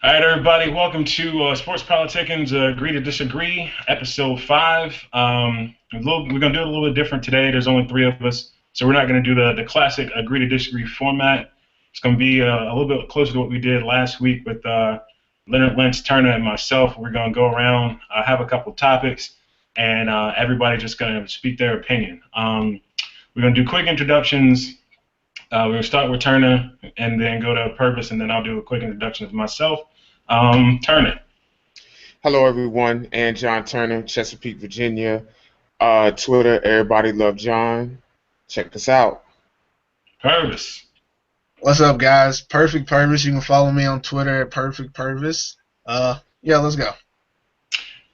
All right, everybody, welcome to Sports Politician's Agree to Disagree, episode 5. We're going to do it a little bit different today. There's only 3 of us, so we're not going to do the classic Agree to Disagree format. It's going to be a little bit closer to what we did last week with Leonard Lentz, Turner, and myself. We're going to go around, have a couple topics, and everybody just going to speak their opinion. We're going to do quick introductions. We're going to start with Turner and then go to Purvis, and then I'll do a quick introduction of myself. Turner. Hello, everyone. And John Turner, Chesapeake, Virginia. Twitter, everybody love John. Check us out. Purvis. What's up, guys? Perfect Purvis. You can follow me on Twitter at Perfect Purvis. Yeah, let's go.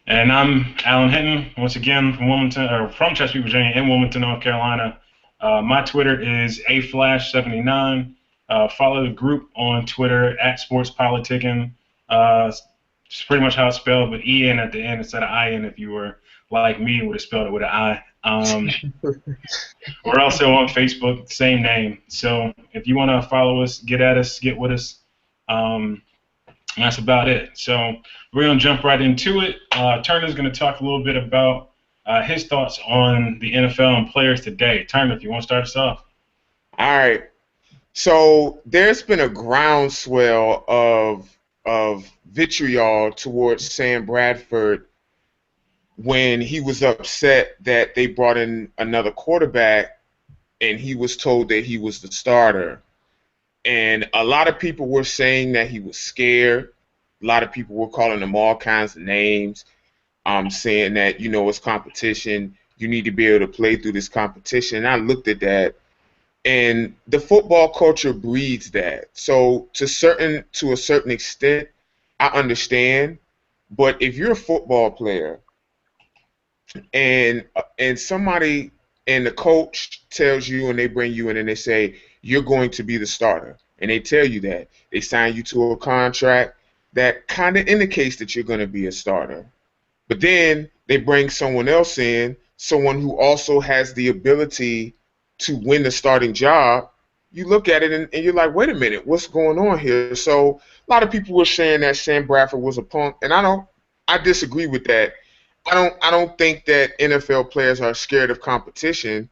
And I'm Alan Hinton, once again from Chesapeake, Virginia, in Wilmington, North Carolina. My Twitter is aflash79. Follow the group on Twitter at sportspoliticen. It's pretty much how it's spelled, with E-N at the end instead of I-N. If you were like me, would have spelled it with an I. We're also on Facebook, same name. So if you want to follow us, get at us, get with us. That's about it. So we're going to jump right into it. Turner's going to talk a little bit about his thoughts on the NFL and players today. Turner, if you want to start us off. All right. So there's been a groundswell of vitriol towards Sam Bradford when he was upset that they brought in another quarterback and he was told that he was the starter. And a lot of people were saying that he was scared. A lot of people were calling him all kinds of names, saying that, it's competition. You need to be able to play through this competition. And I looked at that, and the football culture breeds that. So to a certain extent, I understand. But if you're a football player and somebody and the coach tells you and they bring you in and they say you're going to be the starter, and they tell you that, they sign you to a contract that kind of indicates that you're going to be a starter. But then they bring someone else in, someone who also has the ability to win the starting job. You look at it and you're like, wait a minute, what's going on here? So a lot of people were saying that Sam Bradford was a punk, and I disagree with that. I don't think that NFL players are scared of competition.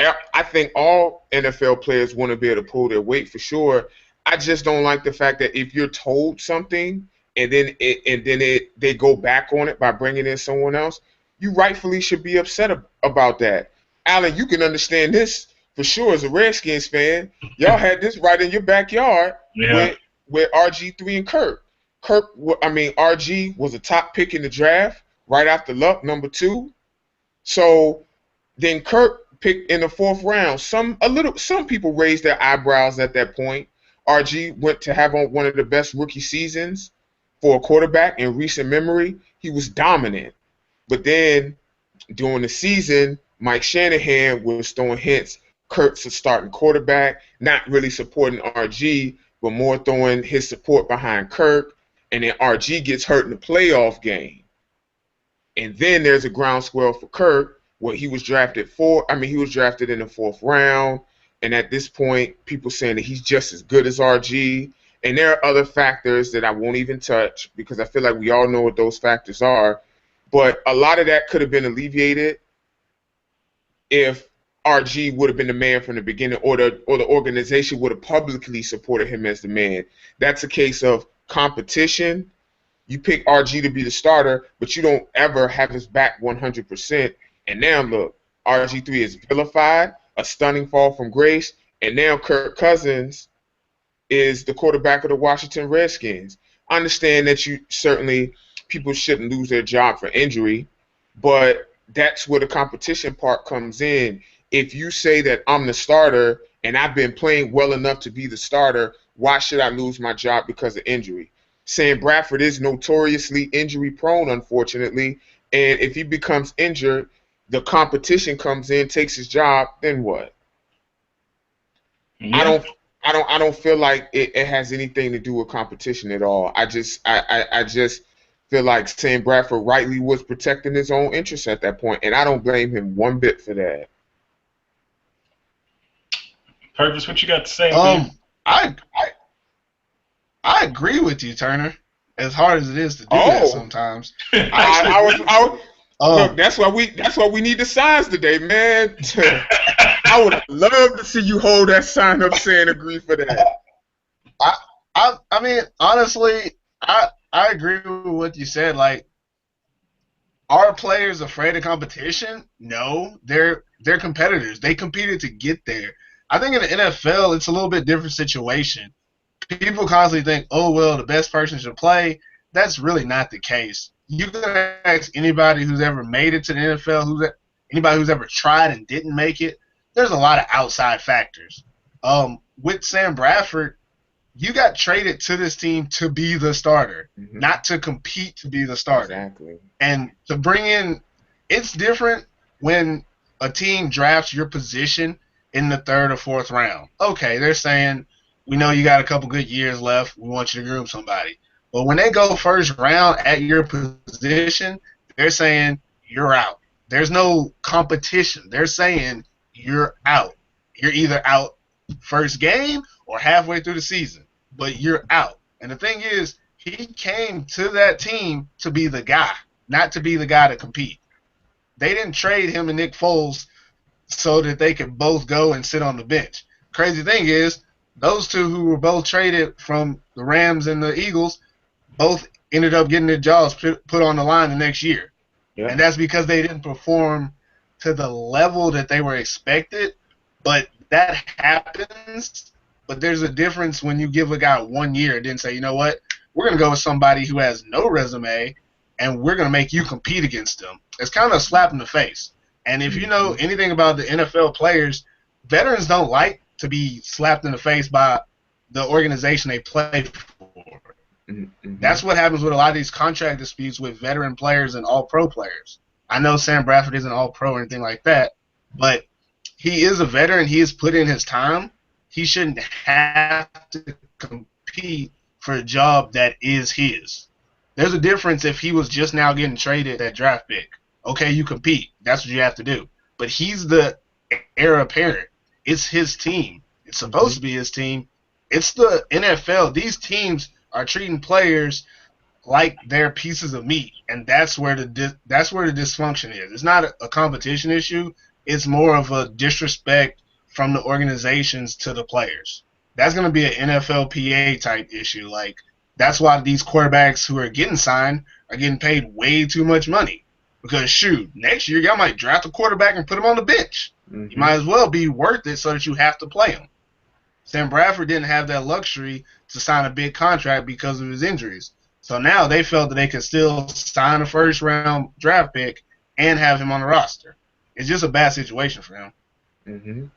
I think all NFL players want to be able to pull their weight for sure. I just don't like the fact that if you're told something and then they go back on it by bringing in someone else, you rightfully should be upset about that. Alan, you can understand this for sure as a Redskins fan. Y'all had this right in your backyard with RG3 and Kirk. RG was a top pick in the draft right after Luck, number 2. So then Kirk picked in the 4th round. Some people raised their eyebrows at that point. RG went to have one of the best rookie seasons for a quarterback in recent memory. He was dominant. But then during the season, Mike Shanahan was throwing hints Kirk's a starting quarterback, not really supporting RG, but more throwing his support behind Kirk. And then RG gets hurt in the playoff game. And then there's a groundswell for Kirk, where he was drafted in the 4th round. And at this point, people saying that he's just as good as RG. And there are other factors that I won't even touch because I feel like we all know what those factors are. But a lot of that could have been alleviated if RG would have been the man from the beginning, or the organization would have publicly supported him as the man. That's a case of competition. You pick RG to be the starter, but you don't ever have his back 100%. And now look, RG3 is vilified, a stunning fall from grace, and now Kirk Cousins is the quarterback of the Washington Redskins. I understand that people shouldn't lose their job for injury, but that's where the competition part comes in. If you say that I'm the starter and I've been playing well enough to be the starter, why should I lose my job because of injury? Sam Bradford is notoriously injury prone, unfortunately, and if he becomes injured, the competition comes in, takes his job, then what? Yeah. I don't feel like it has anything to do with competition at all. I just feel like Sam Bradford rightly was protecting his own interests at that point, and I don't blame him one bit for that. Purvis, what you got to say, man? I I agree with you, Turner. As hard as it is to do that Oh, sometimes. look. Um, That's why we need the signs today, man. I would love to see you hold that sign up saying agree for that. I, I mean, honestly, I agree with what you said. Like, are players afraid of competition? No, they're competitors. They competed to get there. I think in the NFL, it's a little bit different situation. People constantly think, oh, well, the best person should play. That's really not the case. You can ask anybody who's ever made it to the NFL, anybody who's ever tried and didn't make it. There's a lot of outside factors. With Sam Bradford, you got traded to this team to be the starter, not to compete to be the starter. Exactly. And to bring in, it's different when a team drafts your position in the third or fourth round. Okay, they're saying, we know you got a couple good years left. We want you to groom somebody. But when they go first round at your position, they're saying you're out. There's no competition. They're saying you're out. You're either out first game or halfway through the season, but you're out. And the thing is, he came to that team to be the guy, not to be the guy to compete. They didn't trade him and Nick Foles so that they could both go and sit on the bench. Crazy thing is, those two who were both traded from the Rams and the Eagles both ended up getting their jobs put on the line the next year. Yeah. And that's because they didn't perform to the level that they were expected. But that happens. But there's a difference when you give a guy 1 year and then say, you know what, we're going to go with somebody who has no resume, and we're going to make you compete against them. It's kind of a slap in the face. And if you know anything about the NFL players, veterans don't like to be slapped in the face by the organization they play for. That's what happens with a lot of these contract disputes with veteran players and all-pro players. I know Sam Bradford isn't all-pro or anything like that, but he is a veteran. He has put in his time. He shouldn't have to compete for a job that is his. There's a difference if he was just now getting traded that draft pick. Okay, you compete. That's what you have to do. But he's the heir apparent. It's his team. It's supposed to be his team. It's the NFL. These teams are treating players like they're pieces of meat, and that's where the dysfunction is. It's not a competition issue. It's more of a disrespect from the organizations to the players. That's going to be an NFLPA type issue. Like, that's why these quarterbacks who are getting signed are getting paid way too much money. Because, shoot, next year y'all might draft a quarterback and put him on the bench. You might as well be worth it so that you have to play him. Sam Bradford didn't have that luxury to sign a big contract because of his injuries. So now they felt that they could still sign a first-round draft pick and have him on the roster. It's just a bad situation for him.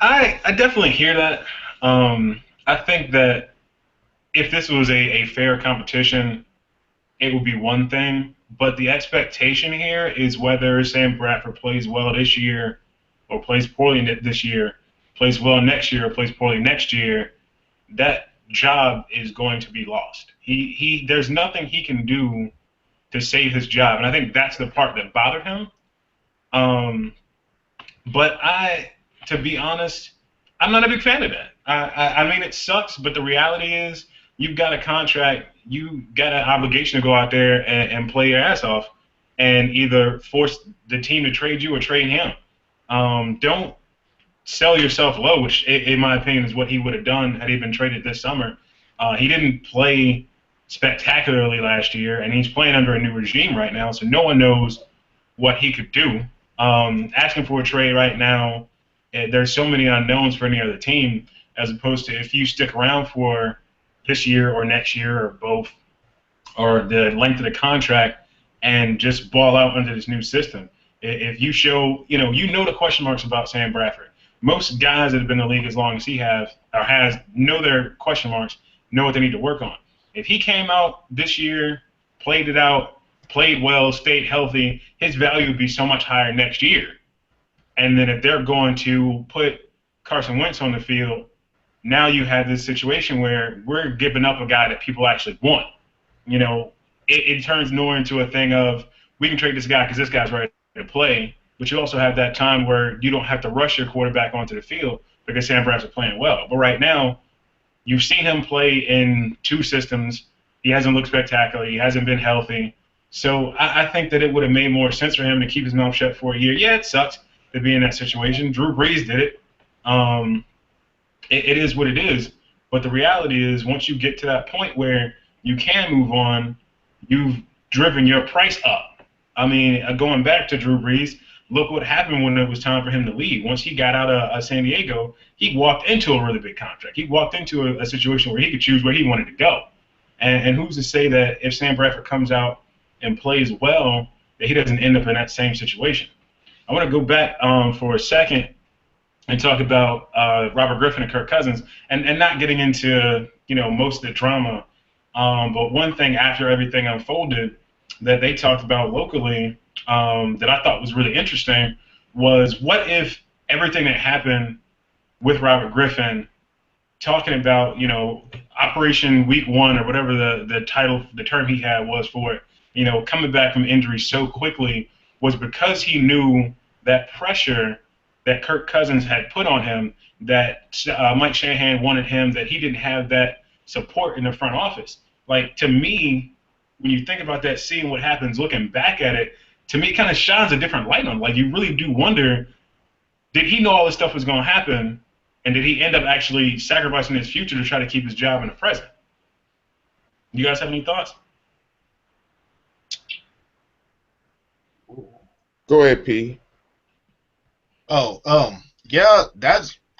I definitely hear that. I think that if this was a fair competition, it would be one thing. But the expectation here is whether Sam Bradford plays well this year or plays poorly this year, plays well next year or plays poorly next year, that job is going to be lost. There's nothing he can do to save his job, and I think that's the part that bothered him. But to be honest, I'm not a big fan of that. I mean, it sucks, but the reality is you've got a contract, you got an obligation to go out there and play your ass off and either force the team to trade you or trade him. Don't sell yourself low, which, in my opinion, is what he would have done had he been traded this summer. He didn't play spectacularly last year, and he's playing under a new regime right now, so no one knows what he could do. Asking for a trade right now, there's so many unknowns for any other team, as opposed to if you stick around for this year or next year or both, or the length of the contract, and just ball out under this new system. If you show, you know the question marks about Sam Bradford. Most guys that have been in the league as long as he has know their question marks, know what they need to work on. If he came out this year, played it out, played well, stayed healthy, his value would be so much higher next year. And then if they're going to put Carson Wentz on the field, now you have this situation where we're giving up a guy that people actually want. It turns more into a thing of we can trade this guy because this guy's ready to play, but you also have that time where you don't have to rush your quarterback onto the field because Sam Bradford's playing well. But right now, You've seen him play in 2 systems. He hasn't looked spectacular. He hasn't been healthy. So I think that it would have made more sense for him to keep his mouth shut for a year. Yeah, it sucks to be in that situation. Drew Brees did it. It is what it is. But the reality is, once you get to that point where you can move on, you've driven your price up. I mean, going back to Drew Brees, look what happened when it was time for him to leave. Once he got out of San Diego, he walked into a really big contract. He walked into a situation where he could choose where he wanted to go. And who's to say that if Sam Bradford comes out and plays well, that he doesn't end up in that same situation? I want to go back for a second and talk about Robert Griffin and Kirk Cousins, and not getting into most of the drama. But one thing after everything unfolded that they talked about locally that I thought was really interesting was, what if everything that happened with Robert Griffin, talking about Operation Week 1 or whatever the term he had was for it, coming back from injury so quickly, was because he knew that pressure that Kirk Cousins had put on him, that Mike Shanahan wanted him, that he didn't have that support in the front office. Like, to me, when you think about that, seeing what happens, looking back at it, to me, it kind of shines a different light on it. Like, you really do wonder, did he know all this stuff was going to happen, and did he end up actually sacrificing his future to try to keep his job in the present? You guys have any thoughts? Go ahead, P. Yeah,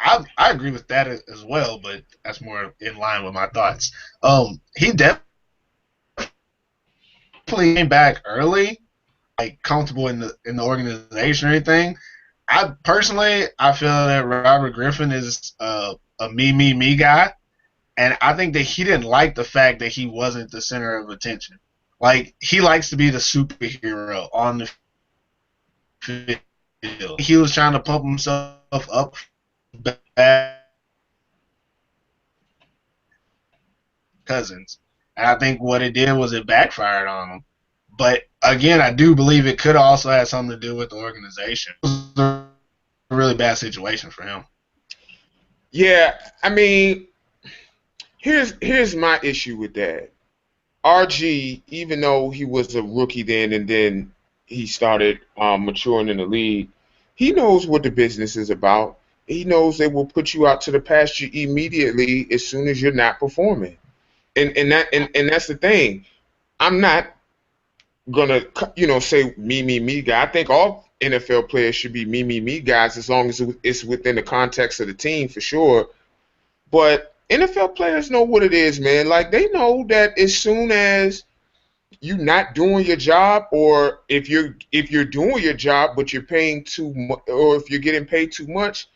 I agree with that as well, but that's more in line with my thoughts. He definitely came back early, like comfortable in the organization or anything. I feel that Robert Griffin is a me guy, and I think that he didn't like the fact that he wasn't the center of attention. Like, he likes to be the superhero on the field. He was trying to pump himself up bad Cousins. And I think what it did was it backfired on him. But again, I do believe it could also have something to do with the organization. It was a really bad situation for him. Yeah, I mean, here's my issue with that. RG, even though he was a rookie then, and then he started maturing in the league, he knows what the business is about. He knows they will put you out to the pasture immediately as soon as you're not performing. And that's the thing. I'm not gonna say me guy. I think all NFL players should be me guys, as long as it's within the context of the team, for sure. But NFL players know what it is, man. Like, they know that as soon as you're not doing your job, or if you're doing your job but you're paying too much, or if you're getting paid too much,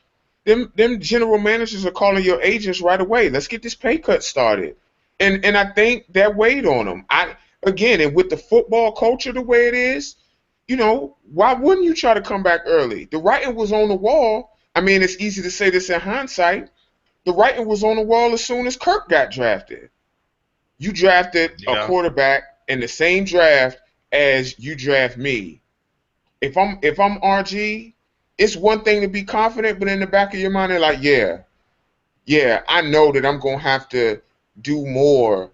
them general managers are calling your agents right away. Let's get this pay cut started. And I think that weighed on them. And with the football culture the way it is, why wouldn't you try to come back early? The writing was on the wall. I mean, it's easy to say this in hindsight. The writing was on the wall as soon as Kirk got drafted. You drafted a quarterback in the same draft as you draft me. If I'm RG, it's one thing to be confident, but in the back of your mind, they're like, yeah, I know that I'm gonna have to do more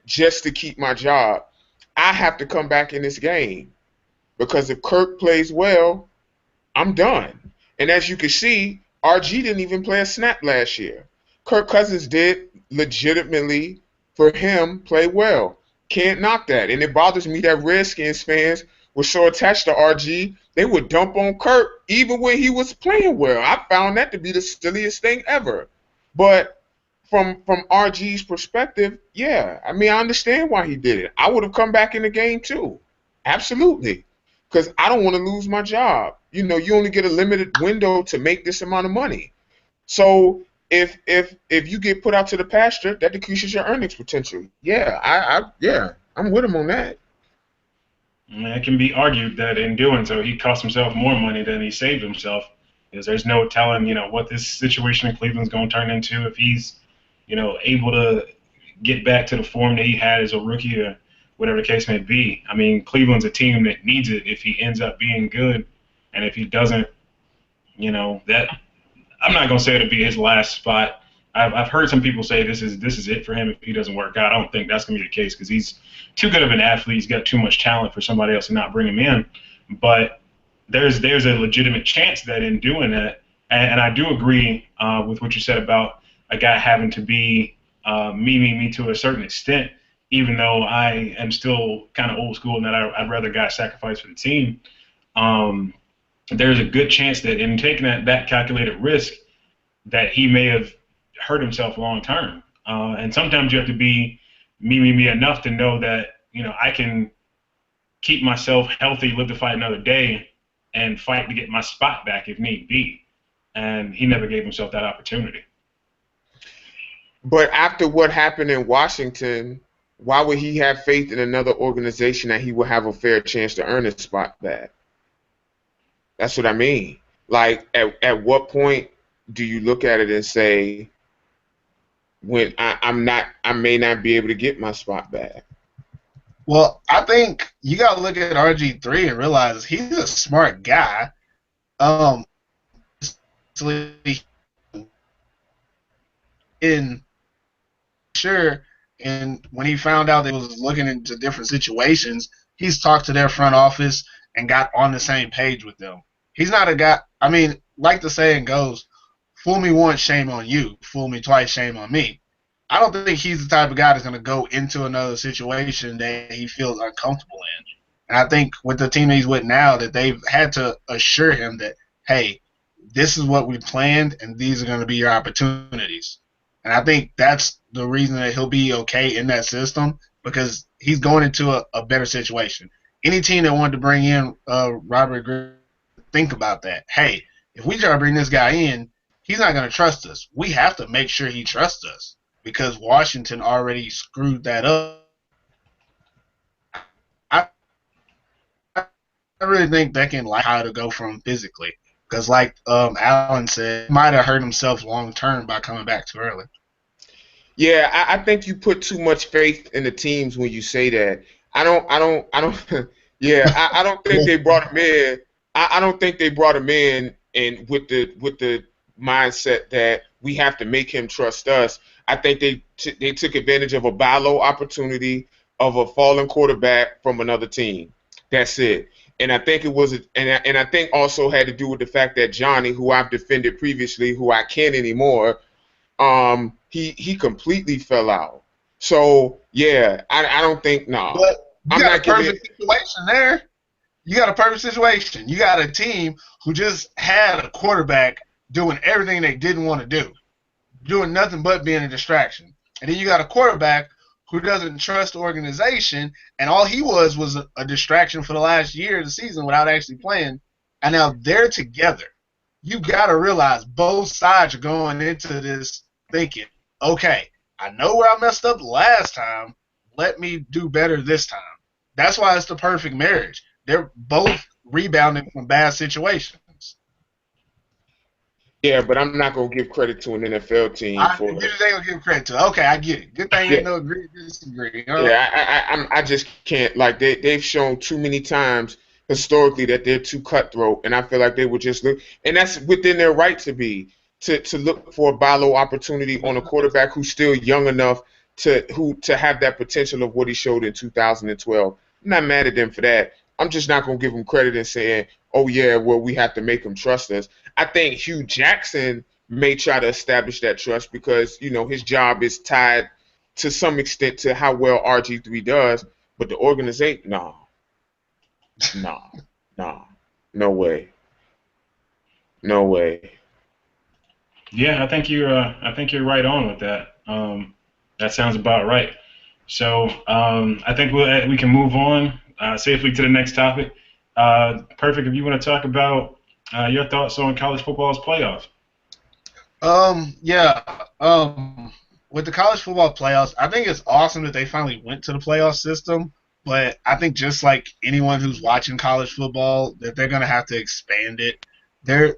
just to keep my job. I have to come back in this game, because if Kirk plays well, I'm done. And as you can see, RG didn't even play a snap last year. Kirk Cousins did legitimately, for him, play well. Can't knock that. And it bothers me that Redskins fans were so attached to RG, they would dump on Kirk even when he was playing well. I found that to be the silliest thing ever. But from RG's perspective, yeah, I mean, I understand why he did it. I would have come back in the game too. Absolutely. Because I don't want to lose my job. You only get a limited window to make this amount of money. So if you get put out to the pasture, that decreases your earnings potential. Yeah, I'm with him on that. It can be argued that in doing so, he cost himself more money than he saved himself, because there's no telling, what this situation in Cleveland's going to turn into if he's, able to get back to the form that he had as a rookie, or whatever the case may be. I mean, Cleveland's a team that needs it if he ends up being good, and if he doesn't, that I'm not going to say it'll be his last spot. I've heard some people say this is it for him if he doesn't work out. I don't think that's going to be the case because he's too good of an athlete. He's got too much talent for somebody else to not bring him in. But there's a legitimate chance that in doing that, and I do agree with what you said about a guy having to be me to a certain extent, even though I am still kind of old school and that I'd rather guys sacrifice for the team. There's a good chance that in taking that calculated risk that he may have hurt himself long term. And sometimes you have to be me enough to know that, I can keep myself healthy, live to fight another day, and fight to get my spot back if need be. And he never gave himself that opportunity. But after what happened in Washington, why would he have faith in another organization that he will have a fair chance to earn his spot back? That's what I mean. Like, at what point do you look at it and say, when I may not be able to get my spot back? Well, I think you got to look at RG3 and realize he's a smart guy. And when he found out they was looking into different situations, he's talked to their front office and got on the same page with them. He's not a guy. I mean, like the saying goes, "Fool me once, shame on you. Fool me twice, shame on me." I don't think he's the type of guy that's going to go into another situation that he feels uncomfortable in. And I think with the team he's with now, that they've had to assure him that, hey, this is what we planned, and these are going to be your opportunities. And I think that's the reason that he'll be okay in that system, because he's going into a better situation. Any team that wanted to bring in Robert Griffin, think about that. Hey, if we try to bring this guy in, he's not going to trust us. We have to make sure he trusts us, because Washington already screwed that up. I really think that can like how to go from physically, because like Alan said, he might have hurt himself long term by coming back too early. Yeah, I think you put too much faith in the teams when you say that. I don't. Yeah, I don't think they brought him in. I don't think they brought him in and with the mindset that we have to make him trust us. I think they took advantage of a buy low opportunity of a fallen quarterback from another team. That's it. And I think it was, and I think also had to do with the fact that Johnny, who I've defended previously, who I can't anymore, he completely fell out. So yeah, I don't think no. But you got a perfect situation there. You got a perfect situation. You got a team who just had a quarterback doing everything they didn't want to do, doing nothing but being a distraction. And then you got a quarterback who doesn't trust the organization, and all he was a distraction for the last year of the season without actually playing. And now they're together. You got to realize both sides are going into this thinking, okay, I know where I messed up last time. Let me do better this time. That's why it's the perfect marriage. They're both rebounding from bad situations. Yeah, but I'm not gonna give credit to an NFL team for it. They gonna give credit to. Okay, I get it. Good thing ain't no agree disagree. Huh? Yeah, I just can't. Like they've shown too many times historically that they're too cutthroat, and I feel like they would just look, and that's within their right to be to look for a buy low opportunity on a quarterback who's still young enough to have that potential of what he showed in 2012. I'm not mad at them for that. I'm just not gonna give him credit and saying, oh yeah, well we have to make him trust us. I think Hugh Jackson may try to establish that trust because, his job is tied to some extent to how well RG3 does, but the organization, no way. Yeah, I think you're right on with that. That sounds about right. So I think we can move on safely to the next topic. Perfect. If you want to talk about your thoughts on college football's playoffs. With the college football playoffs, I think it's awesome that they finally went to the playoff system. But I think just like anyone who's watching college football, that they're going to have to expand it.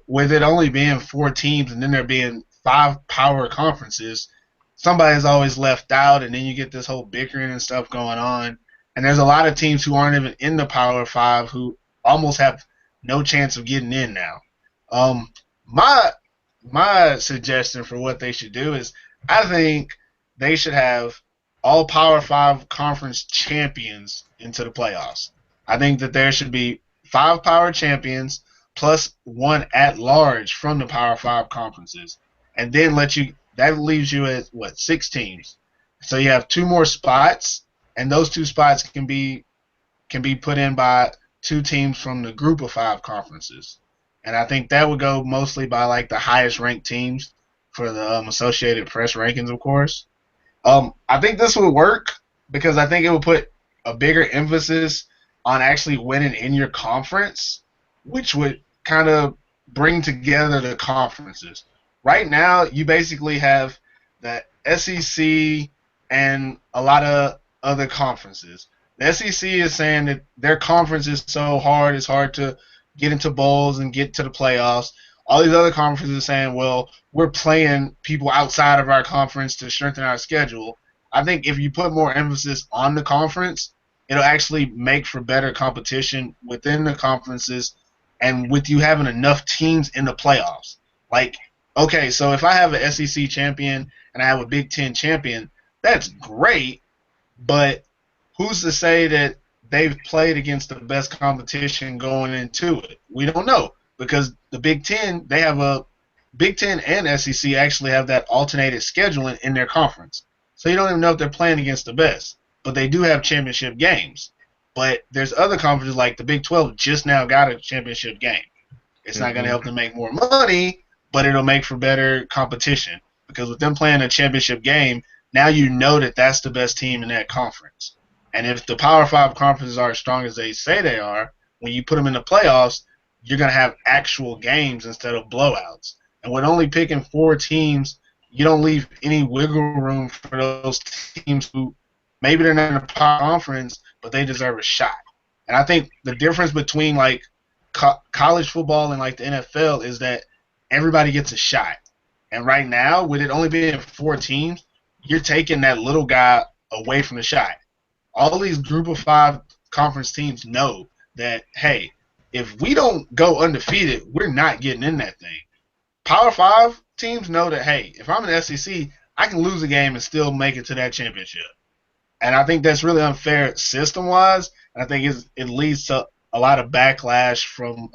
With it only being 4 teams and then there being 5 power conferences, somebody's always left out, and then you get this whole bickering and stuff going on. And there's a lot of teams who aren't even in the Power 5 who almost have no chance of getting in now. My suggestion for what they should do is I think they should have all Power 5 conference champions into the playoffs. I think that there should be 5 power champions plus 1 at large from the Power 5 conferences. And then that leaves you at what, 6 teams. So you have 2 more spots, and those 2 spots can be put in by 2 teams from the group of 5 conferences. And I think that would go mostly by like the highest ranked teams for the Associated Press rankings, of course. I think this would work because I think it would put a bigger emphasis on actually winning in your conference, which would kind of bring together the conferences. Right now, you basically have the SEC and a lot of other conferences. The SEC is saying that their conference is so hard, it's hard to get into bowls and get to the playoffs. All these other conferences are saying, well, we're playing people outside of our conference to strengthen our schedule. I think if you put more emphasis on the conference, it'll actually make for better competition within the conferences and with you having enough teams in the playoffs. Like, okay, so if I have an SEC champion and I have a Big Ten champion, that's great, but who's to say that they've played against the best competition going into it? We don't know because the Big Ten, they have a Big Ten and SEC actually have that alternated scheduling in their conference. So you don't even know if they're playing against the best, but they do have championship games. But there's other conferences like the Big 12 just now got a championship game. It's not going to help them make more money, but it'll make for better competition because with them playing a championship game, now you know that that's the best team in that conference. And if the Power 5 conferences are as strong as they say they are, when you put them in the playoffs, you're going to have actual games instead of blowouts. And with only picking 4 teams, you don't leave any wiggle room for those teams who maybe they're not in a power conference, but they deserve a shot. And I think the difference between like college football and like the NFL is that everybody gets a shot. And right now, with it only being 4 teams, you're taking that little guy away from the shot. All these group of 5 conference teams know that, hey, if we don't go undefeated, we're not getting in that thing. Power 5 teams know that, hey, if I'm in SEC, I can lose a game and still make it to that championship. And I think that's really unfair system-wise, and I think it leads to a lot of backlash from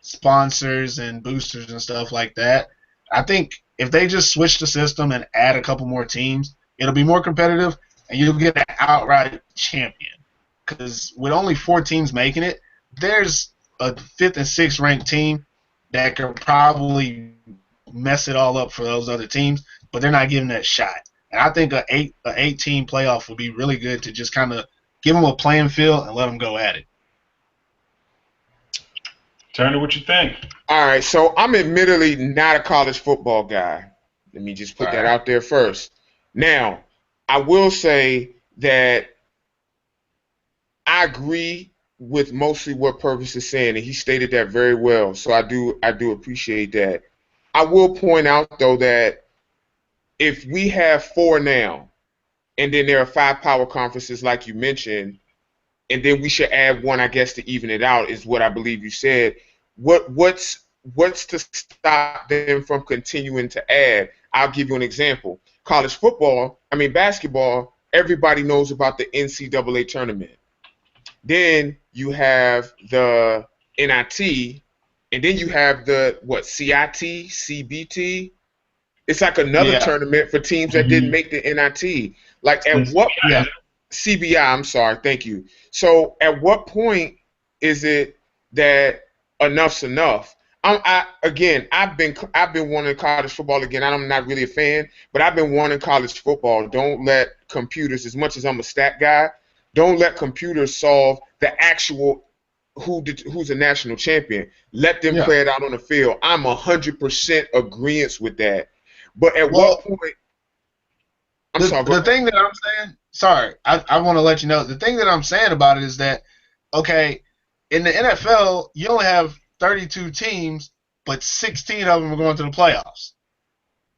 sponsors and boosters and stuff like that. I think if they just switch the system and add a couple more teams, it'll be more competitive, and you'll get an outright champion. Because with only 4 teams making it, there's a 5th and 6th ranked team that could probably mess it all up for those other teams, but they're not giving that shot. And I think an 8-team playoff would be really good to just kind of give them a playing field and let them go at it. Turner, what you think? All right, so I'm admittedly not a college football guy. Let me just put that out there first. Now, I will say that I agree with mostly what Purvis is saying, and he stated that very well. So I do appreciate that. I will point out though that if we have 4 now, and then there are 5 power conferences like you mentioned, and then we should add 1, I guess, to even it out, is what I believe you said. What's to stop them from continuing to add? I'll give you an example. Basketball, everybody knows about the NCAA tournament. Then you have the NIT, and then you have the CIT, CBT. It's like another tournament for teams that didn't make the NIT. Like at what CBI, I'm sorry, thank you. So at what point is it that enough's enough? I've been wanting college football again. I'm not really a fan, but I've been wanting college football. Don't let computers, as much as I'm a stat guy, don't let computers solve the actual who's a national champion. Let them play it out on the field. I'm 100% agreeance with that. But at what point? The thing that I'm saying, I want to let you know, the thing that I'm saying about it is that, okay, in the NFL, you only have 32 teams, but 16 of them are going to the playoffs.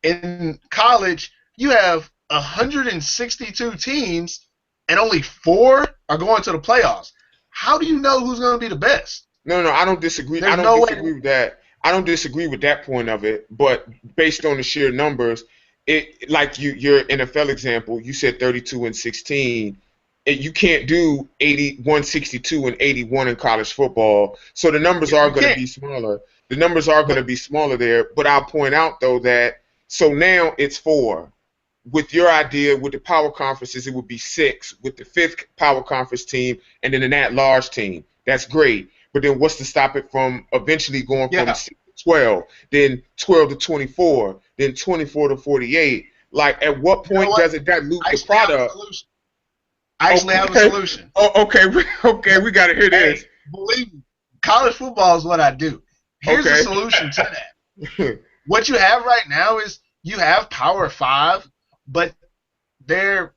In college, you have 162 teams, and only 4 are going to the playoffs. How do you know who's going to be the best? No, I don't disagree. I don't disagree with that. I don't disagree with that point of it, but based on the sheer numbers, it like your NFL example, you said 32 and 16. You can't do 162 and 81 in college football. So the numbers are You going to can't. be smaller. The numbers are going to be smaller there. But I'll point out though that so now it's 4. With your idea, with the power conferences, it would be 6 with the 5th power conference team and then an at-large team. That's great. But then what's to stop it from eventually going from Yeah. 6 to 12, then 12 to 24, then 24 to 48? Like, at what You know point what? does it dilute I the actually have a product? solution. I actually have a Okay. solution. Oh, okay. Okay, we got to hear Hey, this. believe me, college football is what I do. Here's the Okay. solution to that. What you have right now is you have Power 5, but they're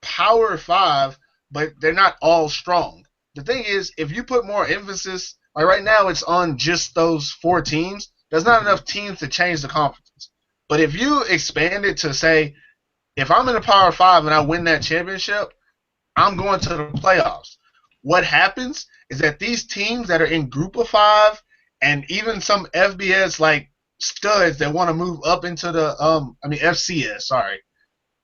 Power 5, but they're not all strong. The thing is, if you put more emphasis, like right now it's on just those 4 teams, there's not enough teams to change the conferences. But if you expand it to say, if I'm in a Power 5 and I win that championship, I'm going to the playoffs. What happens is that these teams that are in Group of 5 and even some FBS like studs that want to move up into the FCS, sorry,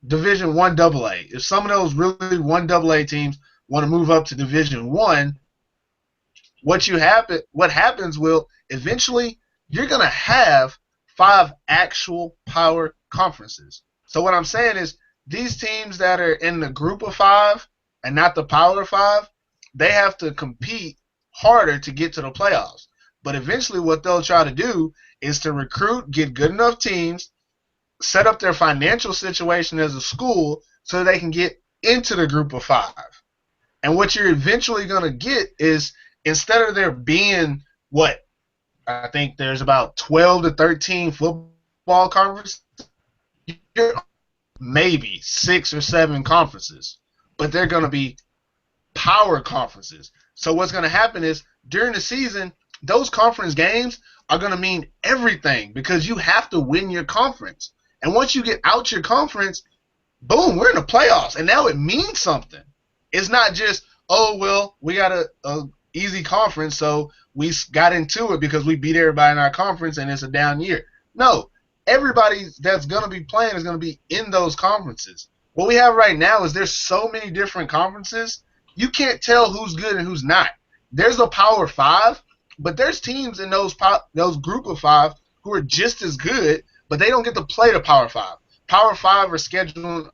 Division 1 AA. If some of those really 1 AA teams want to move up to Division 1, what happens will eventually you're going to have 5 actual power conferences. So what I'm saying is these teams that are in the Group of 5 and not the Power 5, they have to compete harder to get to the playoffs. But eventually what they'll try to do is to recruit, get good enough teams, set up their financial situation as a school so they can get into the Group of 5. And what you're eventually going to get is, instead of there being, what, I think there's about 12 to 13 football conferences, you're maybe 6 or 7 conferences, but they're going to be power conferences. So what's going to happen is during the season, those conference games are going to mean everything because you have to win your conference. And once you get out your conference, boom, we're in the playoffs. And now it means something. It's not just, oh, well, we got a easy conference, so we got into it because we beat everybody in our conference and it's a down year. No, everybody that's going to be playing is going to be in those conferences. What we have right now is there's so many different conferences, you can't tell who's good and who's not. There's a Power 5, but there's teams in those Group of 5 who are just as good, but they don't get to play the Power 5. Power 5 are scheduled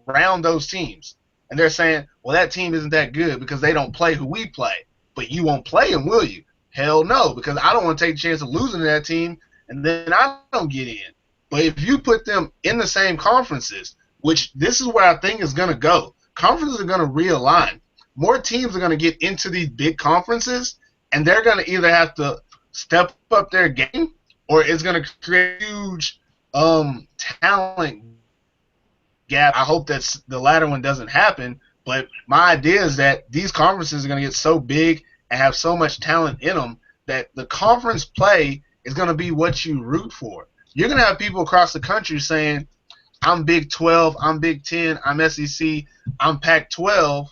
around those teams. And they're saying, well, that team isn't that good because they don't play who we play. But you won't play them, will you? Hell no, because I don't want to take the chance of losing to that team, and then I don't get in. But if you put them in the same conferences, which this is where I think is going to go, conferences are going to realign. More teams are going to get into these big conferences, and they're going to either have to step up their game, or it's going to create a huge talent gap. I hope that the latter one doesn't happen, but my idea is that these conferences are going to get so big and have so much talent in them that the conference play is going to be what you root for. You're going to have people across the country saying, I'm Big 12, I'm Big 10, I'm SEC, I'm Pac-12,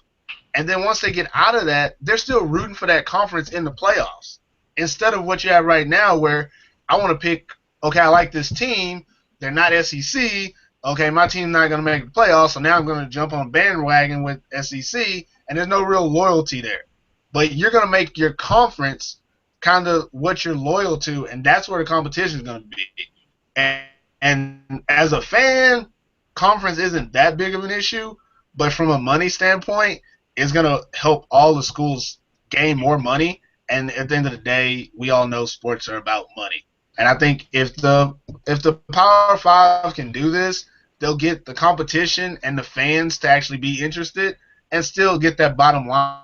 and then once they get out of that, they're still rooting for that conference in the playoffs. Instead of what you have right now where I want to pick, okay, I like this team, they're not SEC, okay, my team's not going to make the playoffs, so now I'm going to jump on a bandwagon with SEC, and there's no real loyalty there. But you're going to make your conference kind of what you're loyal to, and that's where the competition is going to be. And as a fan, conference isn't that big of an issue, but from a money standpoint, it's going to help all the schools gain more money, and at the end of the day, we all know sports are about money. And I think if the Power 5 can do this, they'll get the competition and the fans to actually be interested and still get that bottom line.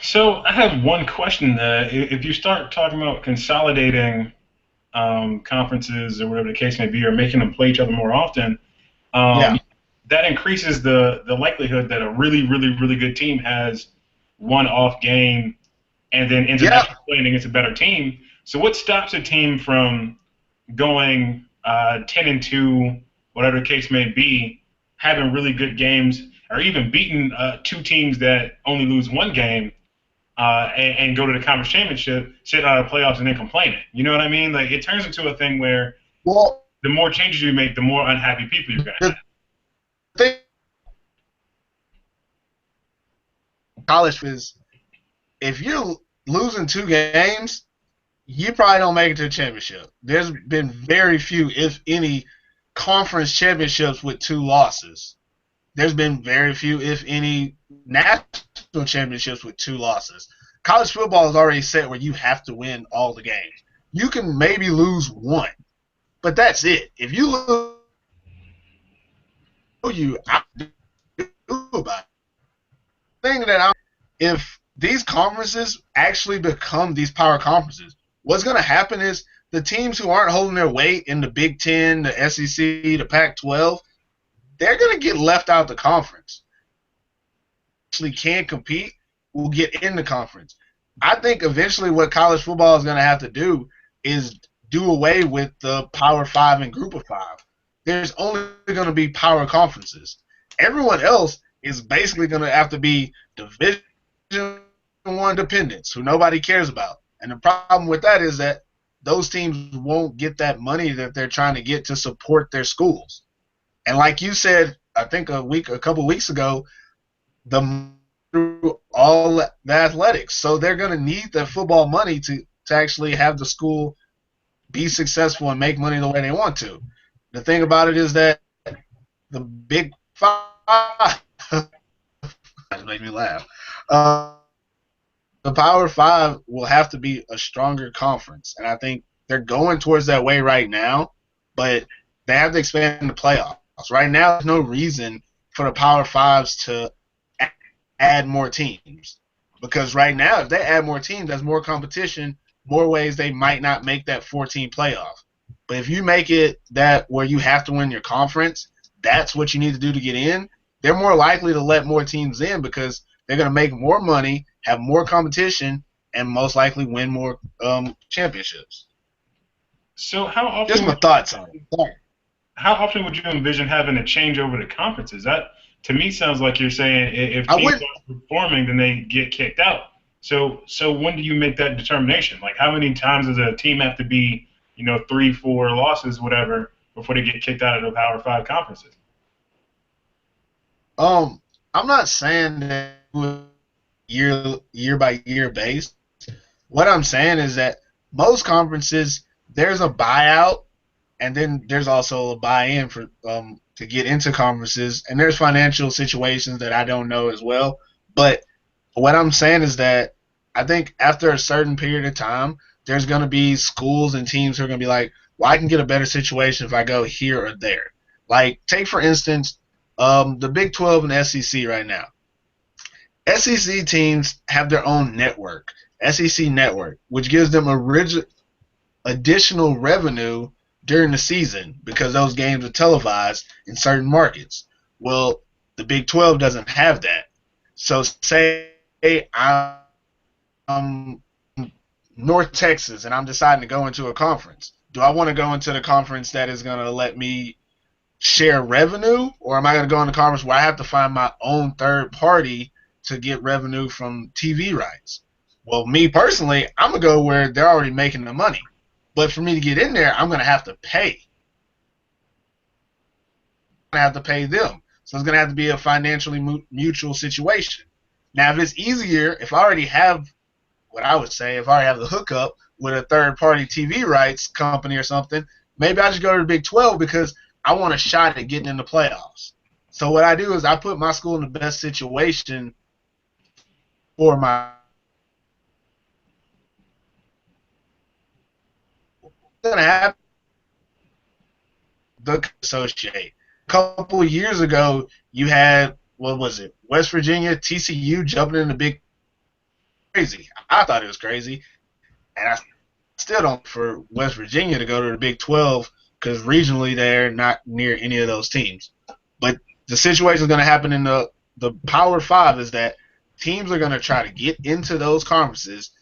So I have one question. If you start talking about consolidating conferences or whatever the case may be, or making them play each other more often, Yeah. that increases the likelihood that a really, really, really good team has one off game and then international playing against a better team. So what stops a team from going 10-2, whatever the case may be, having really good games, or even beating 2 teams that only lose 1 game, and go to the conference championship, sit out of playoffs, and then complaining. You know what I mean? Like it turns into a thing where Well, the more changes you make, the more unhappy people you're gonna have. the thing college is if you're losing 2 games, you probably don't make it to the championship. There's been very few, if any, conference championships with 2 losses. There's been very few, if any, national championships with 2 losses. College football is already set where you have to win all the games. You can maybe lose 1, but that's it. If you lose, I do about it. Thing that if these conferences actually become these power conferences, what's going to happen is the teams who aren't holding their weight in the Big Ten, the SEC, the Pac-12, they're going to get left out the conference. Actually can compete will get in the conference. I think eventually what college football is going to have to do is do away with the Power 5 and Group of 5. There's only going to be power conferences. Everyone else is basically going to have to be Division I dependents who nobody cares about. And the problem with that is that those teams won't get that money that they're trying to get to support their schools. And like you said, I think a couple weeks ago, through all the athletics. So they're going to need the football money to actually have the school be successful and make money the way they want to. The thing about it is that the Big 5 make me laugh. The Power 5 will have to be a stronger conference, and I think they're going towards that way right now, but they have to expand the playoffs. Right now, there's no reason for the Power 5s to add more teams, because right now, if they add more teams, there's more competition, more ways they might not make that 14 playoff. But if you make it that where you have to win your conference, that's what you need to do to get in, they're more likely to let more teams in because they're going to make more money, have more competition, and most likely win more championships. So how often? Just my thoughts on it. Sorry. How often would you envision having a change over the conferences? That to me sounds like you're saying if teams aren't performing, then they get kicked out. So when do you make that determination? Like how many times does a team have to be, 3, 4 losses, whatever, before they get kicked out of the Power 5 conferences? I'm not saying that year by year based. What I'm saying is that most conferences there's a buyout, and then there's also a buy-in for to get into conferences, and there's financial situations that I don't know as well. But what I'm saying is that I think after a certain period of time, there's going to be schools and teams who are going to be like, well, I can get a better situation if I go here or there. Like, take, for instance, the Big 12 and SEC right now. SEC teams have their own network, SEC Network, which gives them additional revenue during the season because those games are televised in certain markets. Well, the Big 12 doesn't have that. So say I'm North Texas and I'm deciding to go into a conference. Do I want to go into the conference that is going to let me share revenue, or am I going to go in the conference where I have to find my own third party to get revenue from TV rights? Well, me personally, I'm going to go where they're already making the money. But for me to get in there, I'm going to have to pay. I'm going to have to pay them. So it's going to have to be a financially mutual situation. Now, if it's easier, if I already have what I would say, if I already have the hookup with a third-party TV rights company or something, maybe I just go to the Big 12 because I want a shot at getting in the playoffs. So what I do is I put my school in the best situation for my going to happen. The associate. A couple of years ago, you had, what was it, West Virginia, TCU jumping in the Big crazy. I thought it was crazy, and I still don't for West Virginia to go to the Big 12 because regionally they're not near any of those teams. But the situation is going to happen in the Power 5 is that teams are going to try to get into those conferences,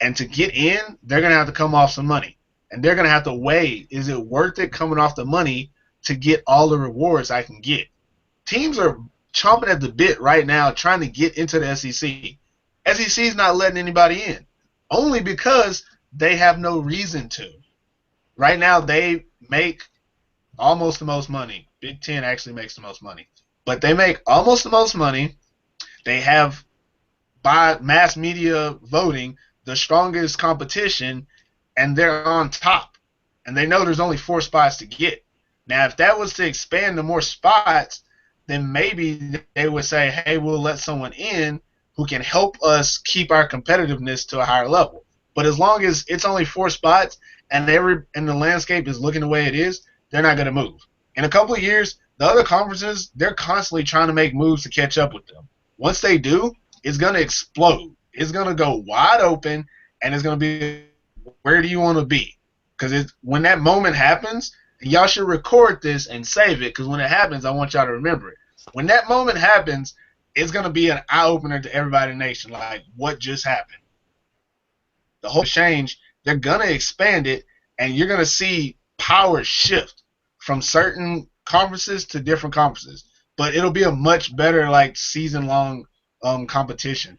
and to get in, they're going to have to come off some money. And they're going to have to weigh, is it worth it coming off the money to get all the rewards I can get? Teams are chomping at the bit right now trying to get into the SEC. SEC's not letting anybody in, only because they have no reason to. Right now, they make almost the most money. Big Ten actually makes the most money, but they make almost the most money. They have, by mass media voting, the strongest competition, and they're on top. And they know there's only 4 spots to get. Now, if that was to expand to more spots, then maybe they would say, hey, we'll let someone in who can help us keep our competitiveness to a higher level. But as long as it's only 4 spots and the landscape is looking the way it is, they're not going to move. In a couple of years, the other conferences, they're constantly trying to make moves to catch up with them. Once they do, it's going to explode. It's going to go wide open, and it's going to be, where do you want to be? Because when that moment happens, y'all should record this and save it, because when it happens, I want y'all to remember it. When that moment happens, it's going to be an eye-opener to everybody in the nation, like, what just happened? The whole change, they're going to expand it, and you're going to see power shift from certain conferences to different conferences. But it'll be a much better, like, season-long competition.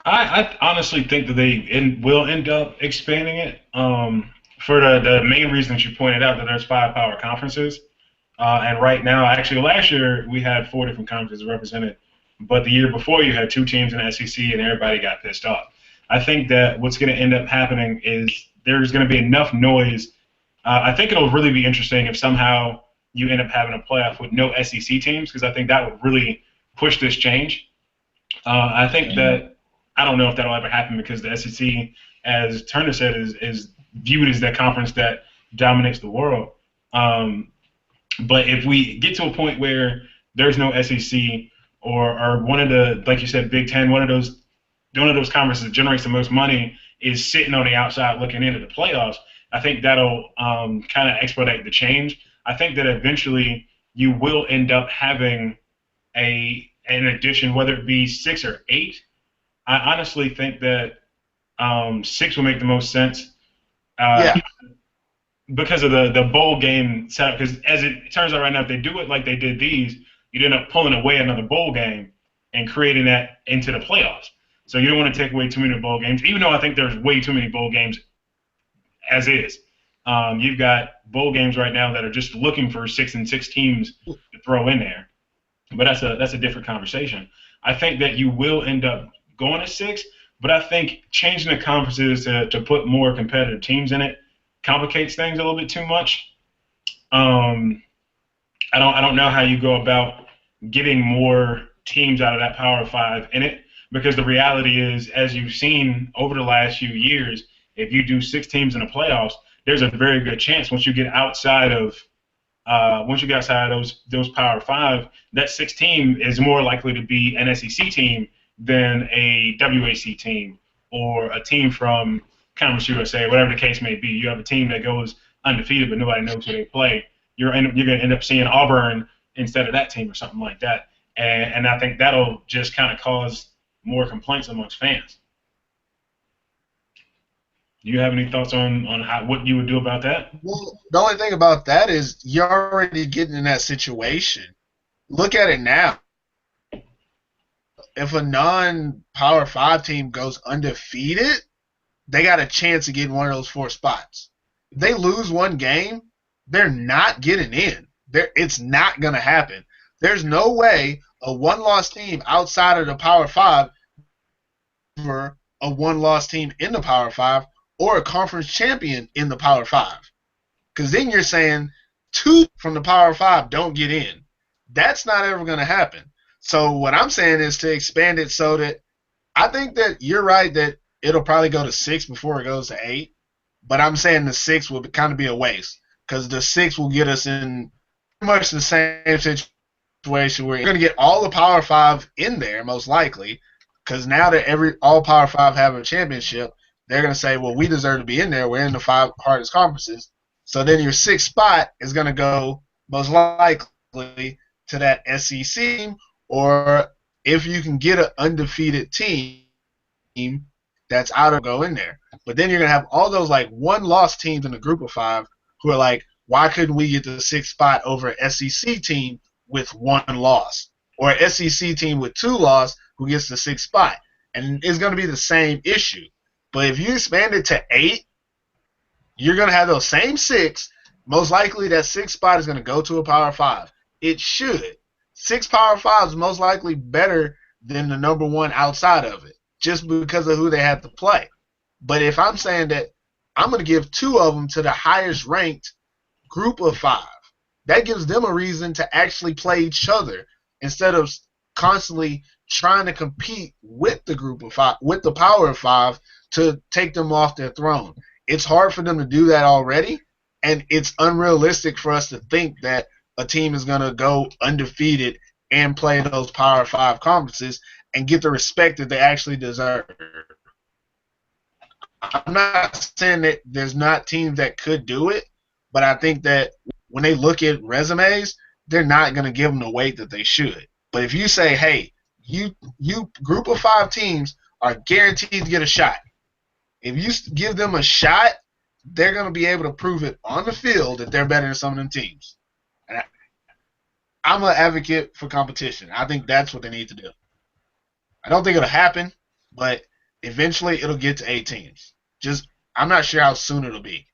I honestly think that they will end up expanding it for the main reason that you pointed out, that there's 5 power conferences. And right now, actually, last year we had 4 different conferences represented, but the year before you had 2 teams in the SEC, and everybody got pissed off. I think that what's going to end up happening is there's going to be enough noise. I think it'll really be interesting if somehow you end up having a playoff with no SEC teams, because I think that would really push this change. I think that, I don't know if that'll ever happen, because the SEC, as Turner said, is viewed as that conference that dominates the world. But if we get to a point where there's no SEC, or one of the, like you said, Big Ten, one of those conferences that generates the most money is sitting on the outside looking into the playoffs, I think that'll kind of expedite the change. I think that eventually you will end up having an addition, whether it be 6 or 8. I honestly think that 6 will make the most sense. Because of the bowl game setup. Because as it turns out right now, if they do it like they did these, you'd end up pulling away another bowl game and creating that into the playoffs. So you don't want to take away too many bowl games, even though I think there's way too many bowl games as is. You've got bowl games right now that are just looking for 6 and 6 teams to throw in there. But that's a different conversation. I think that you will end up going to 6, but I think changing the conferences to put more competitive teams in it complicates things a little bit too much. I don't know how you go about getting more teams out of that Power 5 in it, because the reality is, as you've seen over the last few years, if you do 6 teams in the playoffs, there's a very good chance once you get outside of those Power 5, that 6th team is more likely to be an SEC team than a WAC team or a team from Conference USA, whatever the case may be. You have a team that goes undefeated, but nobody knows who they play. You're going to end up seeing Auburn instead of that team or something like that. And I think that'll just kind of cause more complaints amongst fans. Do you have any thoughts on what you would do about that? Well, the only thing about that is you're already getting in that situation. Look at it now. If a non-Power 5 team goes undefeated, they got a chance to get in one of those 4 spots. If they lose one game, they're not getting in. It's not going to happen. There's no way a one-loss team outside of the Power 5 over a one-loss team in the Power 5 or a conference champion in the Power 5. Because then you're saying 2 from the Power 5 don't get in. That's not ever going to happen. So what I'm saying is to expand it so that I think that you're right that it'll probably go to 6 before it goes to 8. But I'm saying the 6 will kind of be a waste, because the 6 will get us in pretty much the same situation where you're going to get all the Power 5 in there, most likely, because now that all Power 5 have a championship, they're going to say, well, we deserve to be in there. We're in the 5 hardest conferences. So then your 6th spot is going to go most likely to that SEC team, or if you can get an undefeated team that's out of go in there. But then you're going to have all those like one-loss teams in the group of 5 who are like, why couldn't we get the 6th spot over an SEC team with 1 loss? or an SEC team with 2 losses who gets the 6th spot. And it's going to be the same issue. But if you expand it to 8, you're going to have those same 6. Most likely that 6th spot is going to go to a Power 5. It should. 6 Power 5s is most likely better than the number 1 outside of it, just because of who they have to play. But if I'm saying that I'm going to give 2 of them to the highest ranked group of 5, that gives them a reason to actually play each other instead of constantly trying to compete with the group of 5, with the Power of 5, to take them off their throne. It's hard for them to do that already, and it's unrealistic for us to think that a team is going to go undefeated and play those Power 5 conferences and get the respect that they actually deserve. I'm not saying that there's not teams that could do it, but I think that when they look at resumes, they're not going to give them the weight that they should. But if you say, hey, you group of 5 teams are guaranteed to get a shot. If you give them a shot, they're going to be able to prove it on the field that they're better than some of them teams. And I'm an advocate for competition. I think that's what they need to do. I don't think it'll happen, but eventually it'll get to 8 teams. I'm not sure how soon it'll be.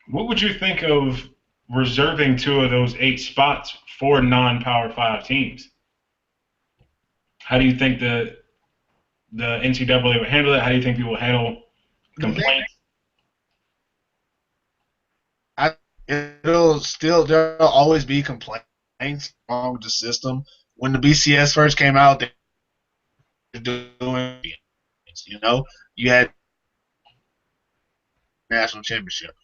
What would you think of reserving 2 of those 8 spots for non-Power 5 teams? How do you think the NCAA would handle it? How do you think people handle complaints? There'll always be complaints wrong with the system. When the BCS first came out, they were doing, you had national championship.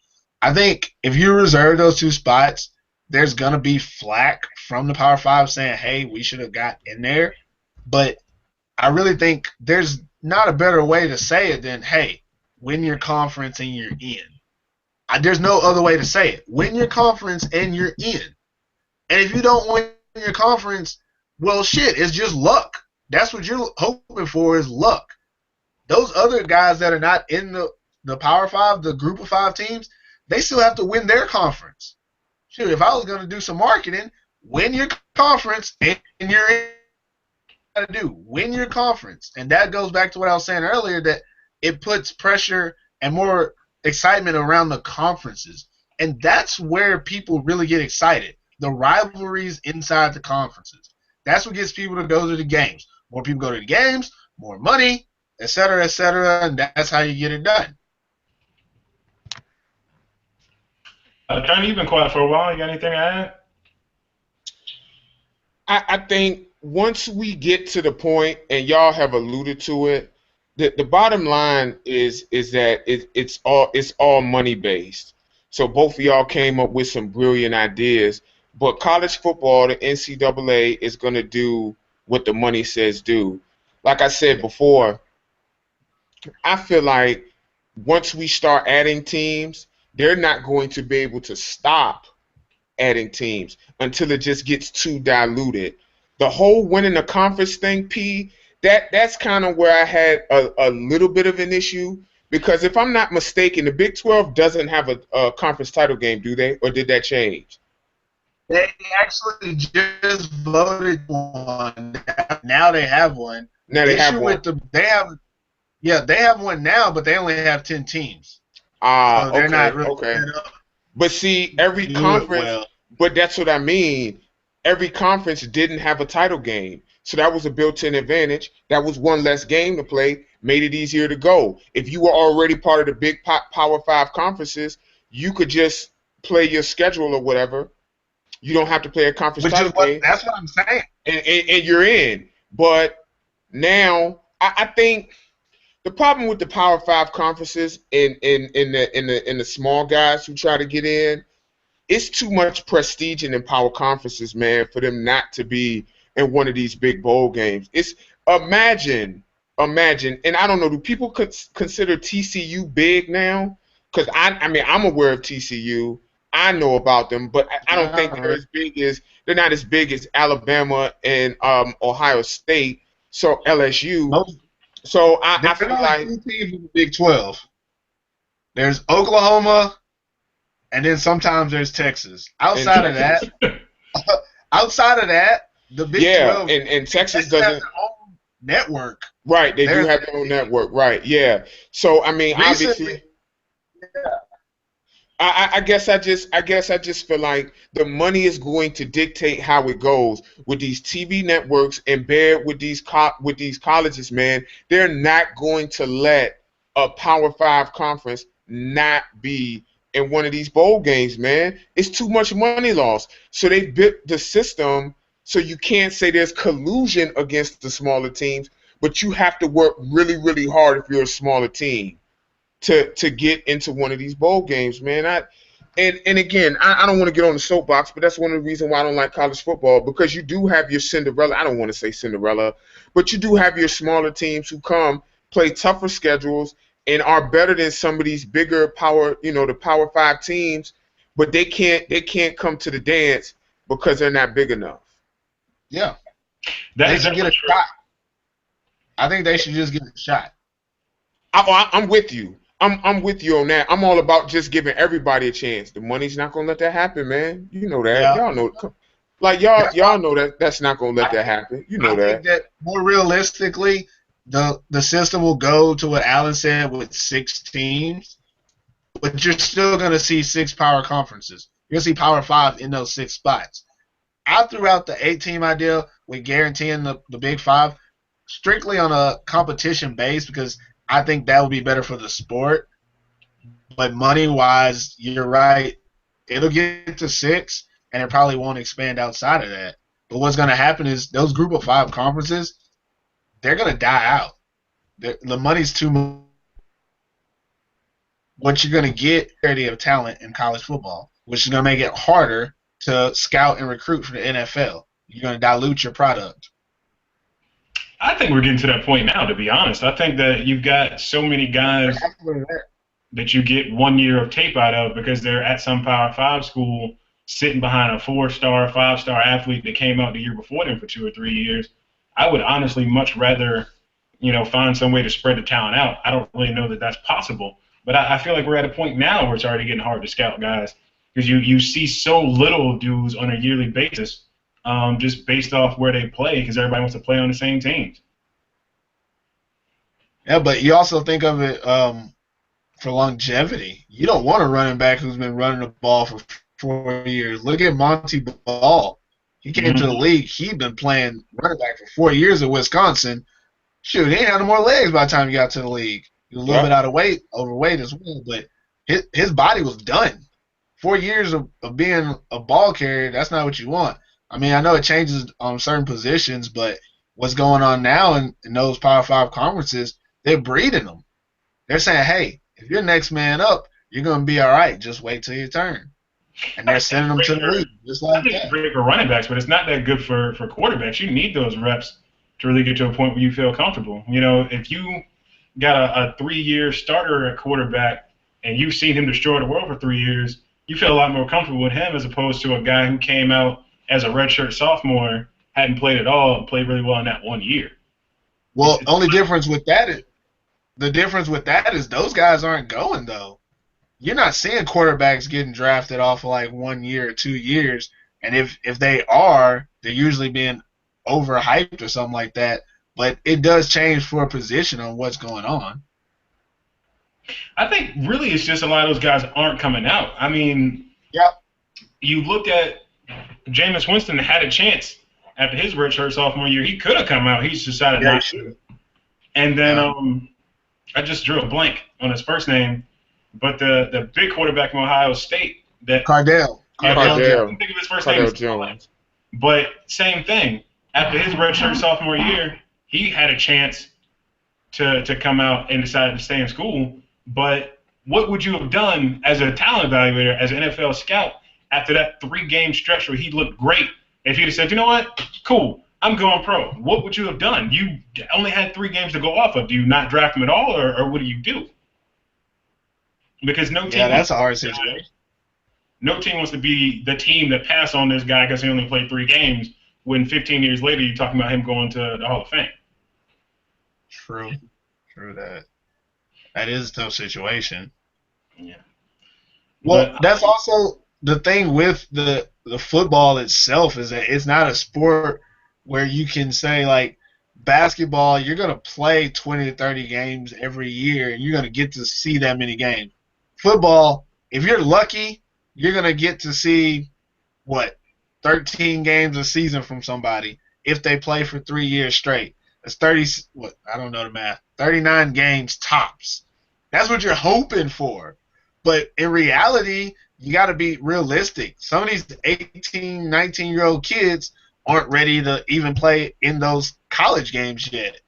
I think if you reserve those 2 spots, there's going to be flack from the Power 5 saying, hey, we should have got in there. But I really think there's not a better way to say it than, hey, win your conference and you're in. There's no other way to say it. Win your conference and you're in. And if you don't win your conference, well, shit, it's just luck. That's what you're hoping for, is luck. Those other guys that are not in the Power 5, the group of 5 teams, they still have to win their conference. Shoot, if I was going to do some marketing, win your conference and you're in. Got to do win your conference, and that goes back to what I was saying earlier, that it puts pressure and more excitement around the conferences, and that's where people really get excited. The rivalries inside the conferences. That's what gets people to go to the games. More people go to the games, more money, et cetera, and that's how you get it done. Johnny, you've been quiet for a while. You got anything to add? I think once we get to the point, and y'all have alluded to it, the bottom line is that it's all money based. So both of y'all came up with some brilliant ideas, but college football, the NCAA, is going to do what the money says do. Like I said before, I feel like once we start adding teams, they're not going to be able to stop adding teams until it just gets too diluted. The whole winning the conference thing, P, that's kind of where I had a little bit of an issue, because if I'm not mistaken, the Big 12 doesn't have a conference title game, do they? Or did that change? They actually just voted one. Now they have one. Now they have one. They have one now, but they only have 10 teams. So they're okay, not really okay. set up. But see, every conference, but that's what I mean. Every conference didn't have a title game. So that was a built-in advantage. That was one less game to play, made it easier to go. If you were already part of the big Power 5 conferences, you could just play your schedule or whatever. You don't have to play a conference title game. That's what I'm saying. And you're in. But now, I think the problem with the Power 5 conferences and the small guys who try to get in, it's too much prestige in power conferences, man, for them not to be in one of these big bowl games. It's imagine, and I don't know, do people consider TCU big now? Because I'm aware of TCU, I know about them, but I don't think they're not as big as Alabama and Ohio State, so LSU. So I feel like 2 teams in the Big 12. There's Oklahoma, and then sometimes there's Texas. Outside of that, The Big Yeah, 12, and Texas Texas has doesn't. their own network. Right, they do They're have their own network. Right, yeah. So I mean, recently, obviously, I guess I just feel like the money is going to dictate how it goes with these TV networks and bear with these colleges, man. They're not going to let a Power Five conference not be in one of these bowl games, man. It's too much money lost. So they built the system so you can't say there's collusion against the smaller teams, but you have to work really, really hard if you're a smaller team to get into one of these bowl games, man. And again, I don't want to get on the soapbox, but that's one of the reasons why I don't like college football, because you do have your Cinderella. I don't want to say Cinderella, but you do have your smaller teams who come play tougher schedules and are better than some of these bigger power, the Power Five teams, but they can't come to the dance because they're not big enough. yeah, That they is should get definitely a true. shot. I think they should just get a shot. I'm with you. I'm with you on that. I'm all about just giving everybody a chance. The money's not gonna let that happen, man. You know that. Yeah, Y'all know. Like y'all that's why y'all know that that's not gonna let I that think happen. You I know think that. that more realistically, the system will go to what Alan said with 6 teams, but you're still going to see 6 power conferences. You're going to see Power Five in those 6 spots. I threw out the 8 team idea with guaranteeing the Big Five strictly on a competition base because I think that would be better for the sport. But money wise, you're right. It'll get to 6, and it probably won't expand outside of that. But what's going to happen is those group of 5 conferences, they're going to die out. The money's too much. What you're going to get parity of talent in college football, which is going to make it harder to scout and recruit for the NFL. You're going to dilute your product. I think we're getting to that point now, to be honest. I think that you've got so many guys that you get 1 year of tape out of because they're at some Power Five school sitting behind a 4-star, 5-star athlete that came out the year before them for 2 or 3 years. I would honestly much rather, find some way to spread the talent out. I don't really know that that's possible, but I feel like we're at a point now where it's already getting hard to scout guys because you see so little of dudes on a yearly basis, just based off where they play because everybody wants to play on the same teams. Yeah, but you also think of it for longevity. You don't want a running back who's been running the ball for 4 years. Look at Monty Ball. He came to the league. He'd been playing running back for 4 years at Wisconsin. Shoot, he ain't had no more legs by the time he got to the league. He was a little bit overweight as well, but his body was done. 4 years of being a ball carrier, that's not what you want. I mean, I know it changes on certain positions, but what's going on now in those Power 5 conferences, they're breeding them. They're saying, hey, if you're next man up, you're going to be all right. Just wait till your turn. And they're sending them to the league just like think that. it's great for running backs, but it's not that good for quarterbacks. You need those reps to really get to a point where you feel comfortable. If you got a 3-year starter at quarterback and you've seen him destroy the world for 3 years, you feel a lot more comfortable with him as opposed to a guy who came out as a redshirt sophomore, hadn't played at all, and played really well in that 1 year. Well, only difference with that is those guys aren't going though. You're not seeing quarterbacks getting drafted off of like 1 year or 2 years, and if they are, they're usually being overhyped or something like that. But it does change for a position on what's going on. I think really it's just a lot of those guys aren't coming out. I mean, Yep. You look at Jameis Winston had a chance after his redshirt sophomore year. He could have come out. He just decided not to. And then I just drew a blank on his first name, but the big quarterback from Ohio State that Cardell. I Cardell. think of his first Cardell name. Jones. But same thing. After his redshirt sophomore year, he had a chance to come out and decided to stay in school. But what would you have done as a talent evaluator, as an NFL scout, after that 3-game stretch where he looked great? If he'd have said, you know what, cool, I'm going pro, what would you have done? You only had 3 games to go off of. Do you not draft him at all, or what do you do? Because no team. Yeah, that's a hard situation. No team wants to be the team that pass on this guy because he only played 3 games. When 15 years later you're talking about him going to the Hall of Fame. True that. That is a tough situation. Yeah. Well, that's also the thing with the football itself is that it's not a sport where you can say, like, basketball, you're going to play 20 to 30 games every year, and you're going to get to see that many games. Football, if you're lucky, you're going to get to see, 13 games a season from somebody if they play for 3 years straight. That's 30, I don't know the math, 39 games tops. That's what you're hoping for. But in reality, you got to be realistic. Some of these 18, 19-year-old kids aren't ready to even play in those college games yet.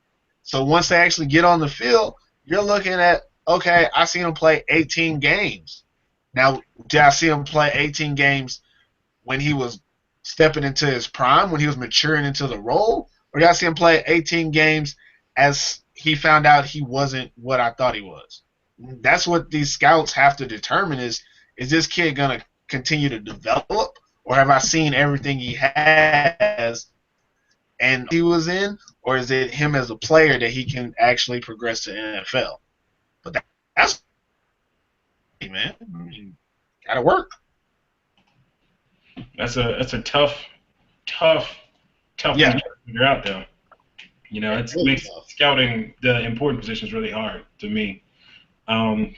So once they actually get on the field, you're looking at, okay, I seen him play 18 games. Now, did I see him play 18 games when he was stepping into his prime, when he was maturing into the role? Or did I see him play 18 games as he found out he wasn't what I thought he was? That's what these scouts have to determine is this kid going to continue to develop, or have I seen everything he has and he was in, or is it him as a player that he can actually progress to NFL? But that's, man, gotta work. That's a tough Yeah. thing to figure out, though. You know, it really makes tough. scouting the important positions really hard to me. Last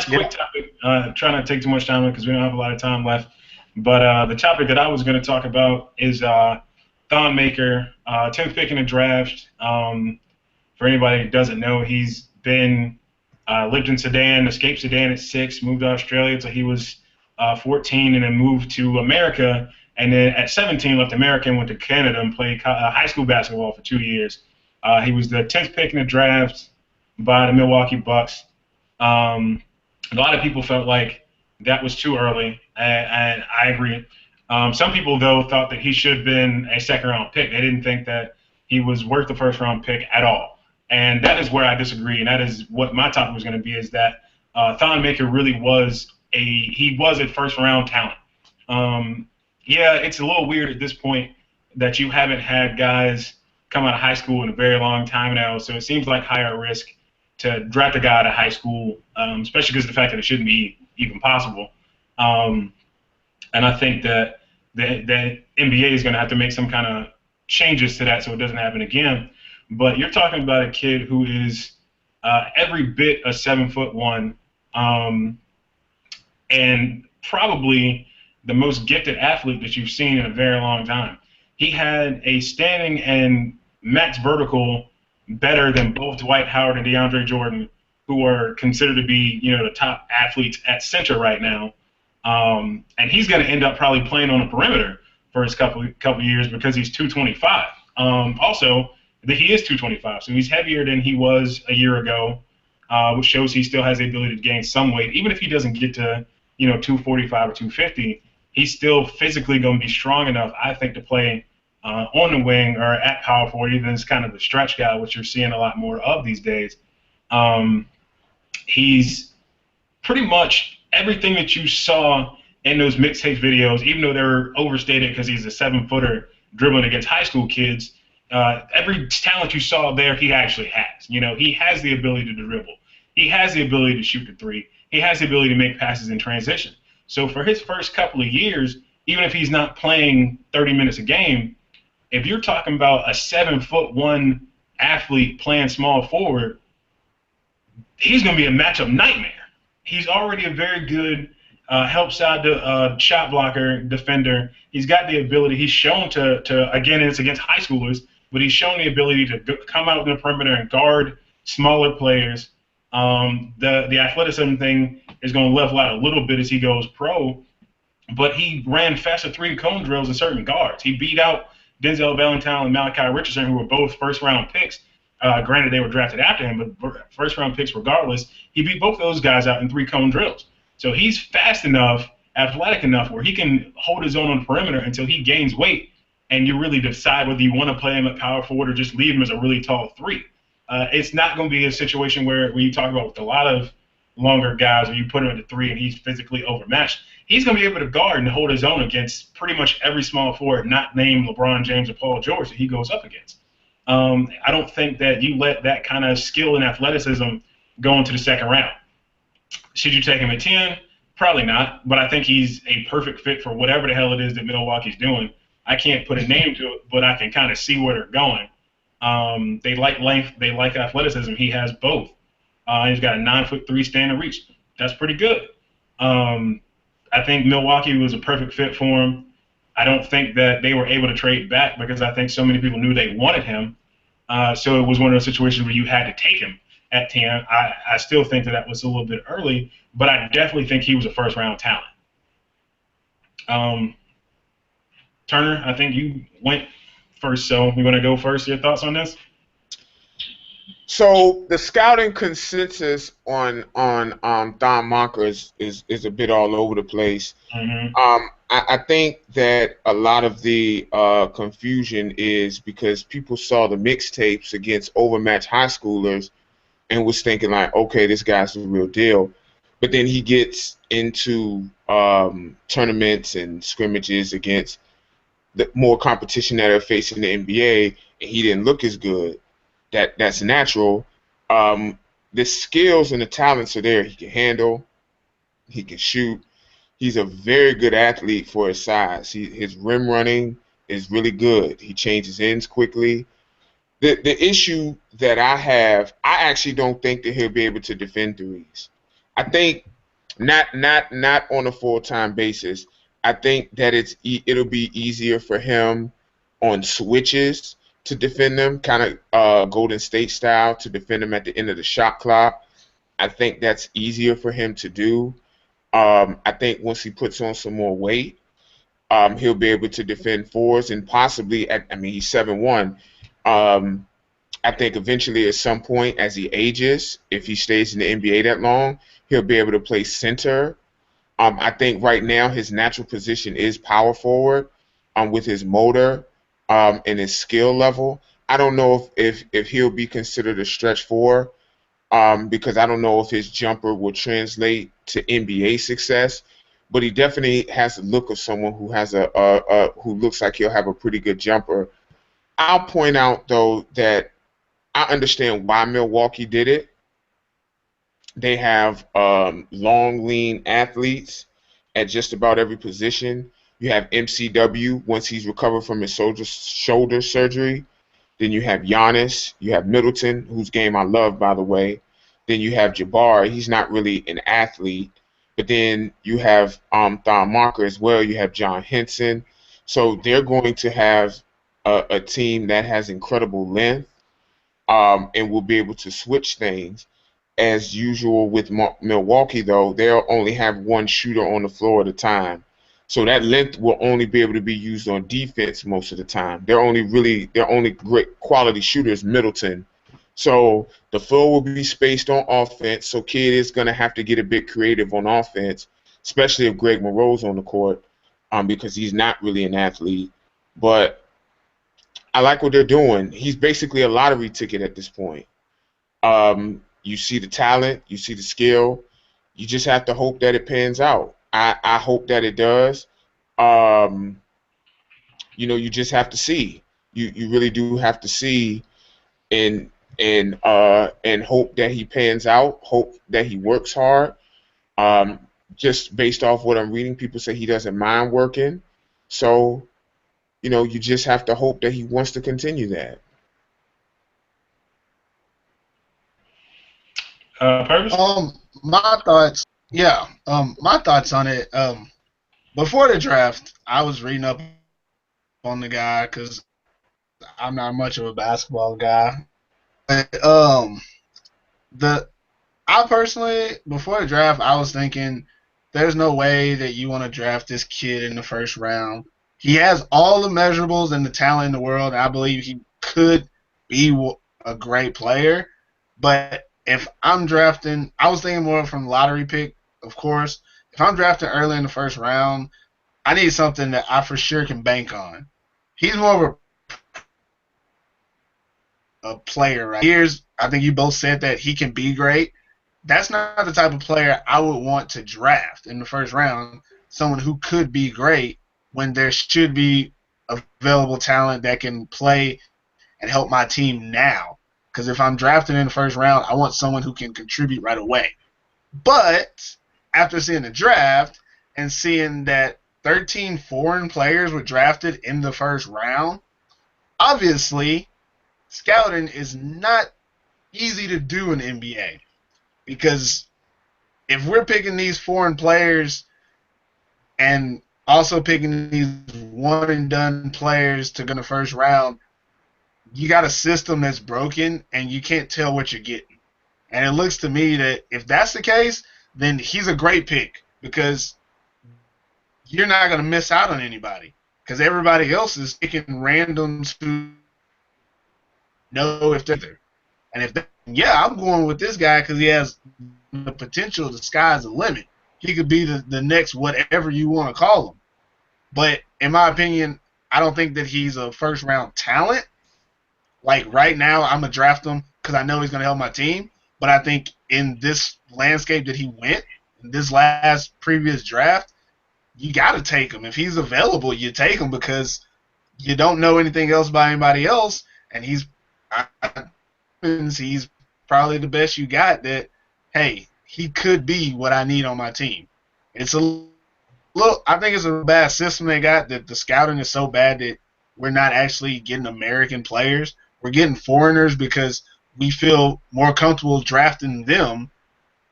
quick topic. Trying not to take too much time because we don't have a lot of time left. But the topic that I was going to talk about is Thon Maker, 10th pick in the draft. For anybody who doesn't know, he's been lived in Sudan, escaped Sudan at 6, moved to Australia until he was 14, and then moved to America. And then at 17, left America and went to Canada and played high school basketball for 2 years. He was the 10th pick in the draft by the Milwaukee Bucks. A lot of people felt like that was too early, and I agree. Some people, though, thought that he should have been a second-round pick. They didn't think that he was worth the first-round pick at all. And that is where I disagree, and that is what my topic was going to be, is that Thon Maker really was a first-round talent. Yeah, it's a little weird at this point that you haven't had guys come out of high school in a very long time now, so it seems like higher risk to draft a guy out of high school, especially because of the fact that it shouldn't be even possible. And I think that the NBA is going to have to make some kind of changes to that so it doesn't happen again. But you're talking about a kid who is every bit a 7'1", and probably the most gifted athlete that you've seen in a very long time. He had a standing and max vertical better than both Dwight Howard and DeAndre Jordan, who are considered to be, the top athletes at center right now. And he's going to end up probably playing on the perimeter for his couple years because he's 225. Also, he is 225, so he's heavier than he was a year ago, which shows he still has the ability to gain some weight. Even if he doesn't get to 245 or 250, he's still physically going to be strong enough, I think, to play on the wing or at power forward, even as kind of the stretch guy, which you're seeing a lot more of these days. He's pretty much everything that you saw in those mixtape videos, even though they were overstated because he's a 7-footer dribbling against high school kids. Every talent you saw there, he actually has. He has the ability to dribble. He has the ability to shoot the three. He has the ability to make passes in transition. So for his first couple of years, even if he's not playing 30 minutes a game, if you're talking about a 7'1" athlete playing small forward, he's going to be a matchup nightmare. He's already a very good help side shot blocker defender. He's got the ability. He's shown to again, it's against high schoolers, but he's shown the ability to come out in the perimeter and guard smaller players. The athleticism thing is going to level out a little bit as he goes pro, but he ran faster 3-cone drills than certain guards. He beat out Denzel Valentine and Malachi Richardson, who were both first-round picks. Granted, they were drafted after him, but first-round picks regardless. He beat both of those guys out in 3-cone drills. So he's fast enough, athletic enough, where he can hold his own on the perimeter until he gains weight, and you really decide whether you want to play him at power forward or just leave him as a really tall 3. It's not going to be a situation where you talk about with a lot of longer guys where you put him at the 3 and he's physically overmatched. He's going to be able to guard and hold his own against pretty much every small forward, not named LeBron James or Paul George, that he goes up against. I don't think that you let that kind of skill and athleticism go into the second round. Should you take him at 10? Probably not, but I think he's a perfect fit for whatever the hell it is that Milwaukee's doing. I can't put a name to it, but I can kind of see where they're going. They like length, they like athleticism. He has both. He's got a 9'3" standing reach. That's pretty good. I think Milwaukee was a perfect fit for him. I don't think that they were able to trade back because I think so many people knew they wanted him. So it was one of those situations where you had to take him at 10. I still think that was a little bit early, but I definitely think he was a first-round talent. Turner, I think you went first, so you're going to go first. Your thoughts on this? So the scouting consensus on Don Monker is a bit all over the place. Mm-hmm. I think that a lot of the confusion is because people saw the mixtapes against overmatched high schoolers and was thinking like, okay, this guy's the real deal. But then he gets into tournaments and scrimmages against the more competition that are facing the NBA, and he didn't look as good. That's natural. The skills and the talents are there. He can handle. He can shoot. He's a very good athlete for his size. His rim running is really good. He changes ends quickly. The issue that I have, I actually don't think that he'll be able to defend threes. I think not on a full-time basis. I think that it'll be easier for him on switches to defend them, kind of Golden State style, to defend them at the end of the shot clock. I think that's easier for him to do. I think once he puts on some more weight, he'll be able to defend fours and possibly, he's 7'1". I think eventually at some point as he ages, if he stays in the NBA that long, he'll be able to play center. I think right now his natural position is power forward with his motor and his skill level. I don't know if he'll be considered a stretch four because I don't know if his jumper will translate to NBA success, but he definitely has the look of someone who has who looks like he'll have a pretty good jumper. I'll point out, though, that I understand why Milwaukee did it. They have long, lean athletes at just about every position. You have MCW once he's recovered from his shoulder surgery. Then you have Giannis. You have Middleton, whose game I love, by the way. Then you have Jabari. He's not really an athlete. But then you have Thon Marker as well. You have John Henson. So they're going to have a team that has incredible length and will be able to switch things. As usual with Milwaukee, though, they'll only have one shooter on the floor at a time. So that length will only be able to be used on defense most of the time. Their only great quality shooter is Middleton. So the floor will be spaced on offense. So Kidd is going to have to get a bit creative on offense, especially if Greg Monroe's on the court, because he's not really an athlete. But I like what they're doing. He's basically a lottery ticket at this point. You see the talent, you see the skill. You just have to hope that it pans out. I hope that it does. You just have to see. You really do have to see and hope that he pans out. Hope that he works hard. Just based off what I'm reading, people say he doesn't mind working. So, you just have to hope that he wants to continue that. Purvis? My thoughts. Yeah. My thoughts on it. Before the draft, I was reading up on the guy because I'm not much of a basketball guy. But I personally, before the draft, I was thinking, there's no way that you want to draft this kid in the first round. He has all the measurables and the talent in the world, and I believe he could be a great player. But if I'm drafting, I was thinking more from lottery pick, of course. If I'm drafting early in the first round, I need something that I for sure can bank on. He's more of a player, right? I think you both said that he can be great. That's not the type of player I would want to draft in the first round, someone who could be great when there should be available talent that can play and help my team now. Because if I'm drafting in the first round, I want someone who can contribute right away. But after seeing the draft and seeing that 13 foreign players were drafted in the first round. Obviously, scouting is not easy to do in NBA because if we're picking these foreign players and also picking these one and done players to go in the first round, you got a system that's broken and you can't tell what you're getting. And it looks to me that if that's the case, then he's a great pick because you're not going to miss out on anybody because everybody else is picking randoms who know if they're there. And if yeah, I'm going with this guy because he has the potential. The sky's the limit. He could be the next whatever you want to call him. But in my opinion, I don't think that he's a first round talent. Like right now, I'm gonna draft him because I know he's gonna help my team. But I think in this landscape that he went, in this last previous draft, you got to take him. If he's available, you take him because you don't know anything else about anybody else, and he's probably the best you got. That hey, he could be what I need on my team. It's a little. I think it's a bad system they got. That the scouting is so bad that we're not actually getting American players. We're getting foreigners because we feel more comfortable drafting them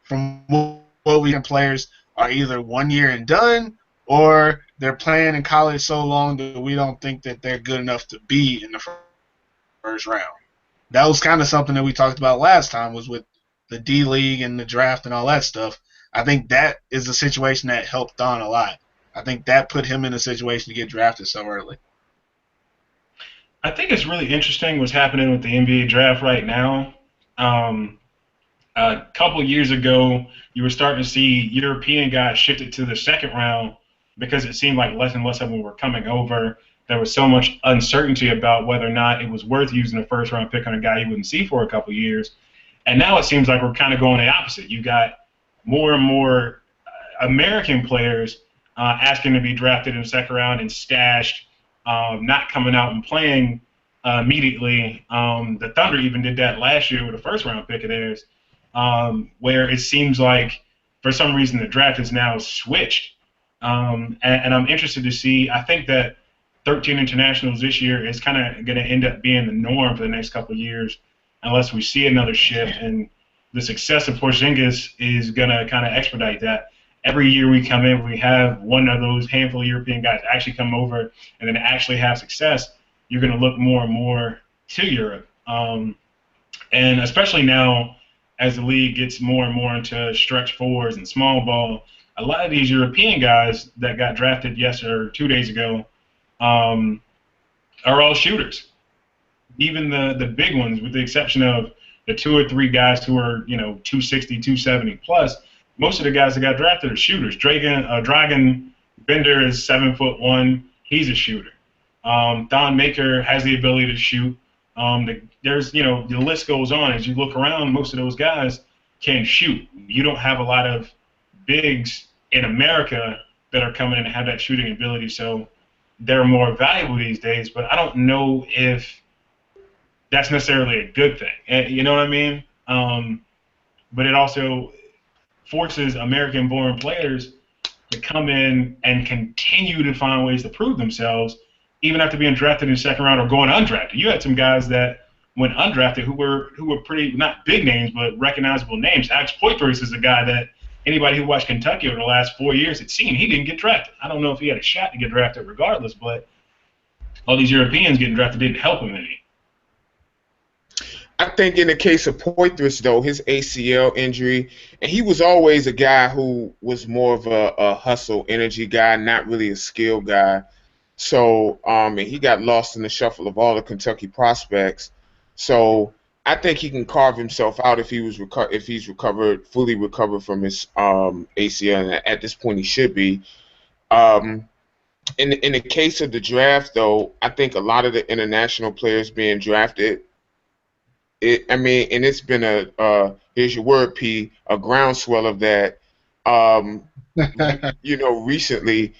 from what we get players are either 1 year and done or they're playing in college so long that we don't think that they're good enough to be in the first round. That was kind of something that we talked about last time was with the D-League and the draft and all that stuff. I think that is a situation that helped Don a lot. I think that put him in a situation to get drafted so early. I think it's really interesting what's happening with the NBA draft right now. A couple years ago, you were starting to see European guys shifted to the second round because it seemed like less and less of them were coming over. There was so much uncertainty about whether or not it was worth using a first-round pick on a guy you wouldn't see for a couple years. And now it seems like we're kind of going the opposite. You got more and more American players asking to be drafted in the second round and stashed, not coming out and playing immediately. The Thunder even did that last year with a first-round pick of theirs, where it seems like for some reason the draft is now switched. And I'm interested to see. I think that 13 internationals this year is kind of going to end up being the norm for the next couple of years unless we see another shift. And the success of Porzingis is going to kind of expedite that. Every year we come in, we have one of those handful of European guys actually come over and then actually have success. You're going to look more and more to Europe. And especially now as the league gets more and more into stretch fours and small ball, a lot of these European guys that got drafted yesterday or 2 days ago are all shooters. Even the big ones, with the exception of the 2 or 3 guys who are 260, 270 plus. Most of the guys that got drafted are shooters. Dragan Bender is 7'1". He's a shooter. Don Maker has the ability to shoot. There's the list goes on. As you look around, most of those guys can shoot. You don't have a lot of bigs in America that are coming in and have that shooting ability, so they're more valuable these days. But I don't know if that's necessarily a good thing. You know what I mean? But it also forces American-born players to come in and continue to find ways to prove themselves, even after being drafted in the second round or going undrafted. You had some guys that went undrafted who were pretty, not big names, but recognizable names. Alex Poitras is a guy that anybody who watched Kentucky over the last 4 years had seen. He didn't get drafted. I don't know if he had a shot to get drafted regardless, but all these Europeans getting drafted didn't help him any. I think in the case of Poitras, though, his ACL injury, and he was always a guy who was more of a hustle energy guy, not really a skill guy. So, and he got lost in the shuffle of all the Kentucky prospects. So, I think he can carve himself out if he's fully recovered from his ACL, and at this point he should be. In the case of the draft, though, I think a lot of the international players being drafted. It's been here's your word, P, a groundswell of that. Recently,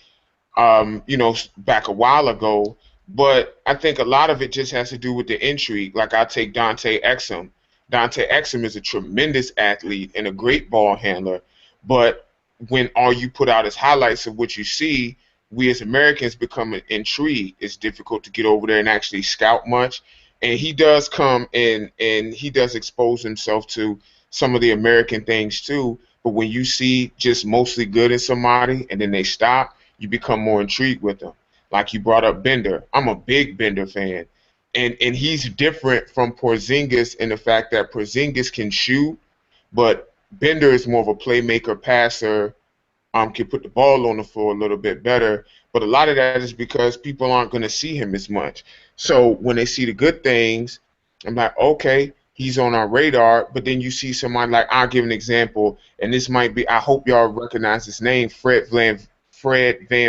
back a while ago. But I think a lot of it just has to do with the intrigue. Like I take Dante Exum. Dante Exum is a tremendous athlete and a great ball handler. But when all you put out is highlights of what you see, we as Americans become intrigued. It's difficult to get over there and actually scout much. And he does come and he does expose himself to some of the American things too. But when you see just mostly good in somebody and then they stop, you become more intrigued with them. Like you brought up Bender. I'm a big Bender fan. And he's different from Porzingis in the fact that Porzingis can shoot, but Bender is more of a playmaker, passer, can put the ball on the floor a little bit better. But a lot of that is because people aren't going to see him as much. So when they see the good things, I'm like, okay, he's on our radar. But then you see somebody like, I'll give an example, and this might be, I hope y'all recognize his name, Fred Van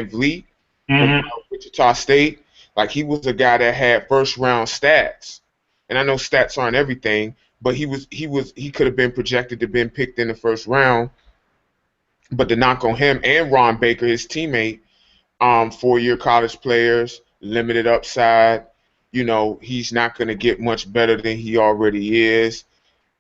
Vliet from Mm-hmm. Wichita State. Like he was a guy that had first round stats, and I know stats aren't everything, but he could have been projected to been picked in the first round. But the knock on him and Ron Baker, his teammate, 4-year college players, limited upside. You know, he's not going to get much better than he already is.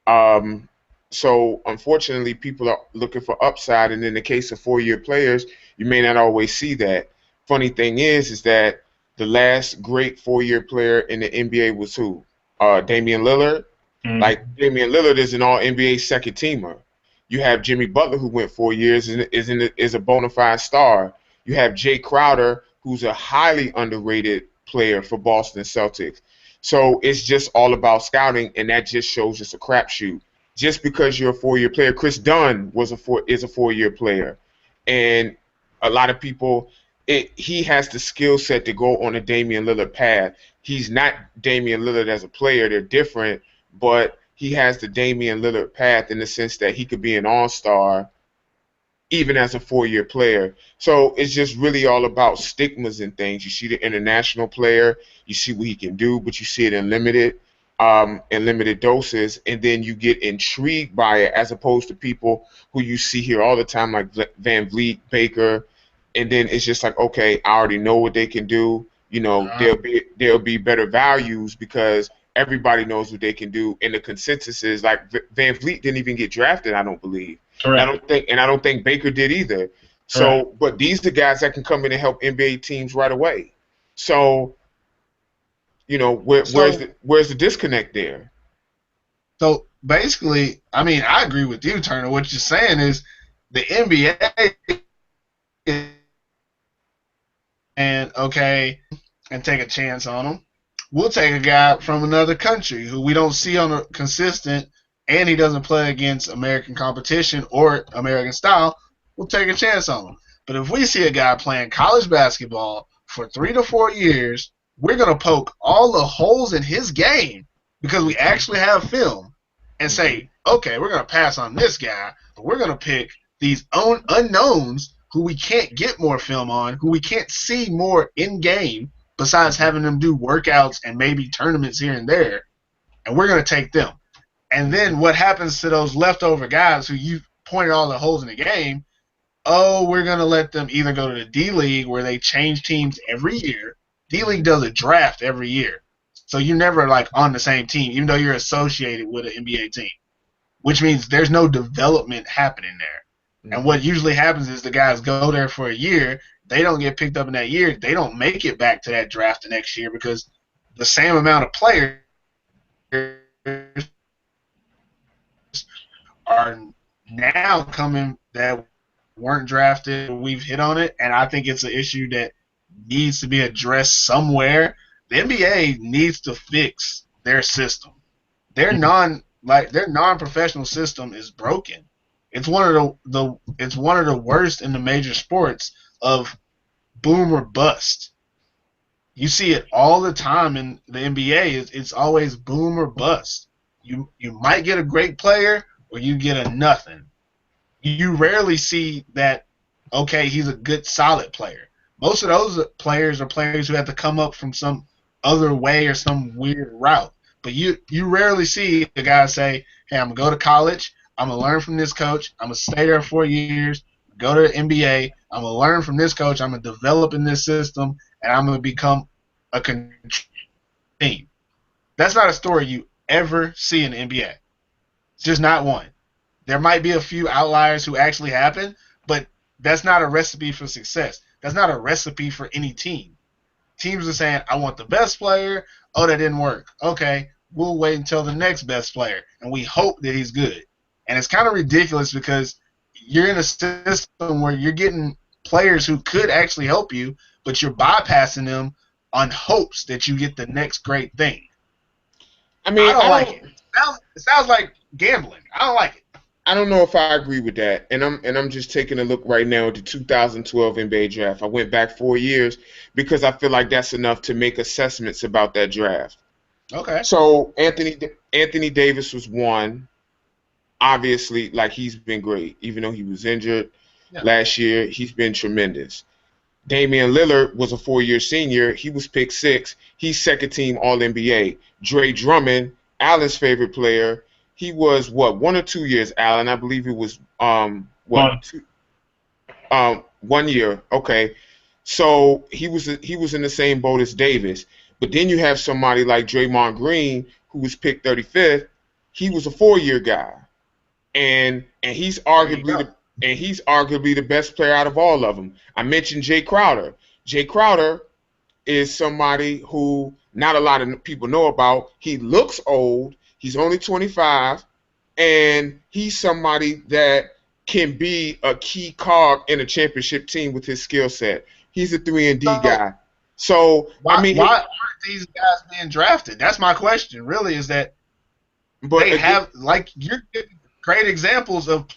Um, so unfortunately, people are looking for upside, and in the case of 4-year players, you may not always see that. Funny thing is that the last great 4-year player in the NBA was who? Damian Lillard. Mm-hmm. Like Damian Lillard is an All NBA second teamer. You have Jimmy Butler, who went 4 years and is a bona fide star. You have Jay Crowder, who's a highly underrated player for Boston Celtics. So it's just all about scouting, and that just shows it's a crapshoot. Just because you're a 4-year player, Chris Dunn is a 4-year player, and a lot of people, he has the skill set to go on a Damian Lillard path. He's not Damian Lillard as a player; they're different, but he has the Damian Lillard path in the sense that he could be an all-star even as a 4-year player. So it's just really all about stigmas and things. You see the international player, you see what he can do, but you see it in limited doses, and then you get intrigued by it as opposed to people who you see here all the time like Van Vliet, Baker, and then it's just like, okay, I already know what they can do. You know, there'll be better values because everybody knows what they can do, and the consensus is like Van Vliet didn't even get drafted, I don't believe. Correct. I don't think Baker did either. So, Correct. but these are the guys that can come in and help NBA teams right away. So, you know, where's the disconnect there? So basically, I mean, I agree with you, Turner. What you're saying is the NBA and take a chance on him. We'll take a guy from another country who we don't see on a consistent, and he doesn't play against American competition or American style. We'll take a chance on him. But if we see a guy playing college basketball for 3 to 4 years, we're going to poke all the holes in his game because we actually have film and say, okay, we're going to pass on this guy, but we're going to pick these unknowns who we can't get more film on, who we can't see more in-game besides having them do workouts and maybe tournaments here and there, and we're going to take them. And then what happens to those leftover guys who you pointed all the holes in the game? Oh, we're going to let them either go to the D-League where they change teams every year. D-League does a draft every year. So you're never like on the same team, even though you're associated with an NBA team, which means there's no development happening there. And what usually happens is the guys go there for a year. They don't get picked up in that year. They don't make it back to that draft the next year because the same amount of players are now coming that weren't drafted. We've hit on it, and I think it's an issue that needs to be addressed somewhere. The NBA needs to fix their system. Their non-professional system is broken. It's one of the worst in the major sports of boom or bust. You see it all the time in the NBA. It's always boom or bust. You might get a great player or you get a nothing. You rarely see that, okay, he's a good, solid player. Most of those players are players who have to come up from some other way or some weird route. But you rarely see a guy say, hey, I'm going to go to college. I'm going to learn from this coach. I'm going to stay there 4 years, go to the NBA. I'm going to learn from this coach. I'm going to develop in this system, and I'm going to become a team. That's not a story you ever see in the NBA. It's just not one. There might be a few outliers who actually happen, but that's not a recipe for success. That's not a recipe for any team. Teams are saying, I want the best player. Oh, that didn't work. Okay, we'll wait until the next best player, and we hope that he's good. And it's kind of ridiculous because you're in a system where you're getting players who could actually help you, but you're bypassing them on hopes that you get the next great thing. I mean, I don't like it. It sounds like gambling. I don't like it. I don't know if I agree with that, and I'm just taking a look right now at the 2012 NBA draft. I went back 4 years because I feel like that's enough to make assessments about that draft. Okay. So Anthony Davis was one. Obviously, like, he's been great, even though he was injured last year. He's been tremendous. Damian Lillard was a 4-year senior. He was picked 6. He's second team All NBA. Dre Drummond, Allen's favorite player. He was 1 or 2 years, Allen? I believe it was 1 year. Okay, so he was in the same boat as Davis. But then you have somebody like Draymond Green, who was picked 35th. He was a 4-year guy, and he's arguably the best player out of all of them. I mentioned Jay Crowder. Jay Crowder is somebody who not a lot of people know about. He looks old. He's only 25, and he's somebody that can be a key cog in a championship team with his skill set. He's a 3-and-D guy. So, why I mean, aren't these guys being drafted? That's my question, really, is that you're giving great examples of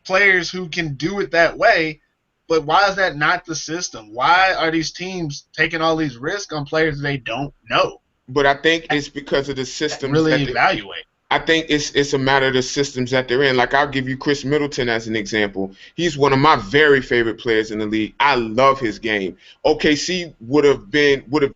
players who can do it that way, but why is that not the system? Why are these teams taking all these risks on players they don't know? But I think it's because of the systems. Really evaluate. I think it's a matter of the systems that they're in. Like, I'll give you Chris Middleton as an example. He's one of my very favorite players in the league. I love his game. OKC would have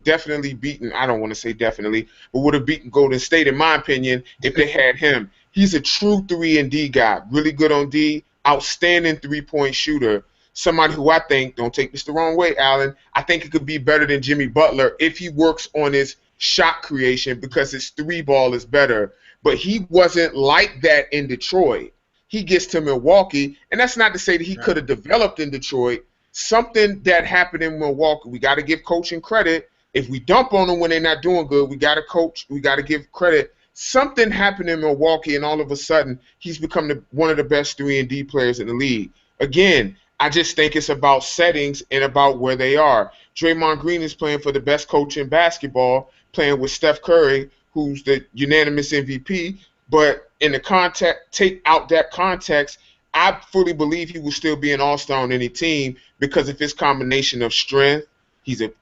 definitely beaten, I don't want to say definitely, but would have beaten Golden State, in my opinion, if they had him. He's a true 3-and-D guy, really good on D, outstanding 3-point shooter. Somebody who I think, don't take this the wrong way, Allen, I think it could be better than Jimmy Butler if he works on his shot creation, because his 3-ball is better. But he wasn't like that in Detroit. He gets to Milwaukee, and that's not to say that he could have developed in Detroit. Something that happened in Milwaukee, we got to give coaching credit. If we dump on them when they're not doing good, we got to give credit. Something happened in Milwaukee, and all of a sudden, he's become one of the best 3-and-D players in the league. Again, I just think it's about settings and about where they are. Draymond Green is playing for the best coach in basketball, playing with Steph Curry, who's the unanimous MVP. But in the context, take out that context, I fully believe he will still be an all-star on any team because of his combination of strength. He's a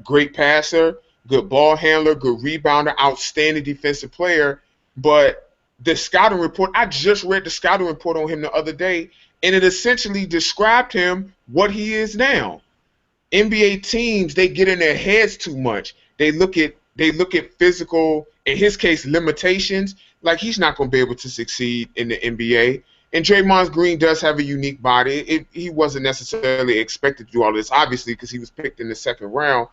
great passer, good ball handler, good rebounder, outstanding defensive player. But the scouting report, I just read the scouting report on him the other day, and it essentially described him what he is now. NBA teams, they get in their heads too much. They look at physical, in his case, limitations. Like, he's not going to be able to succeed in the NBA. And Draymond Green does have a unique body. He wasn't necessarily expected to do all this, obviously, because he was picked in the second round.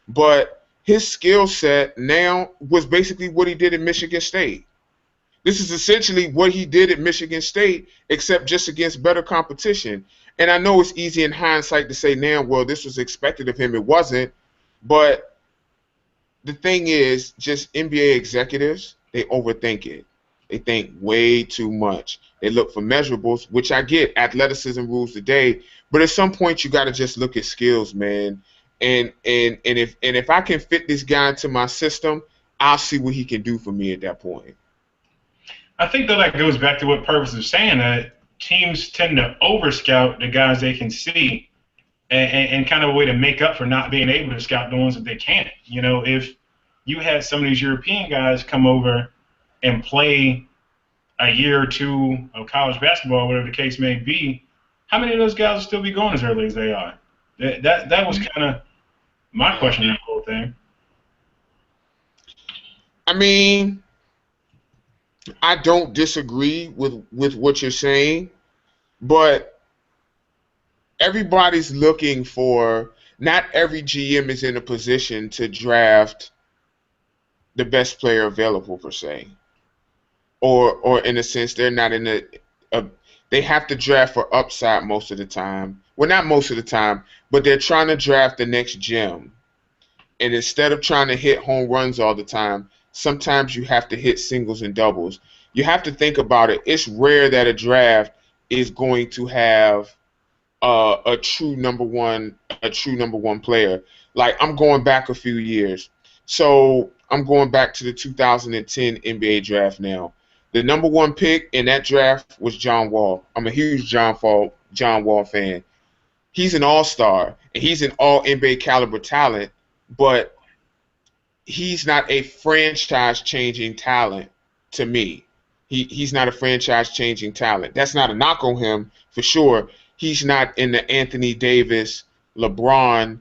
But his skill set now was basically what he did at Michigan State. This is essentially what he did at Michigan State, except just against better competition. And I know it's easy in hindsight to say now, well, this was expected of him. It wasn't. But the thing is, just NBA executives, they overthink it. They think way too much. They look for measurables, which I get. Athleticism rules the day. But at some point, you got to just look at skills, man. And if I can fit this guy into my system, I'll see what he can do for me at that point. I think that goes back to what Purvis was saying, that teams tend to over-scout the guys they can see and kind of a way to make up for not being able to scout the ones that they can't. You know, if you had some of these European guys come over and play a year or two of college basketball, whatever the case may be, how many of those guys will still be going as early as they are? That was kind of my question in the whole thing. I mean, I don't disagree with what you're saying, but everybody's looking for, not every GM is in a position to draft the best player available, per se. Or in a sense, they're not in they have to draft for upside most of the time, well, not most of the time, but they're trying to draft the next gem. And instead of trying to hit home runs all the time, sometimes you have to hit singles and doubles. You have to think about it. It's rare that a draft is going to have a true number one player. Like, I'm going back a few years. So I'm going back to the 2010 NBA draft now. The number one pick in that draft was John Wall. I'm a huge John Wall fan. He's an all-star, and he's an all-NBA caliber talent, but he's not a franchise-changing talent to me. He's not a franchise-changing talent. That's not a knock on him, for sure. He's not in the Anthony Davis, LeBron,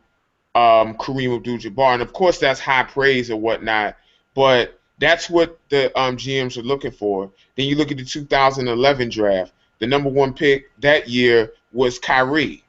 Kareem Abdul-Jabbar, and of course that's high praise or whatnot, but that's what the GMs are looking for. Then you look at the 2011 draft. The number one pick that year was Kyrie.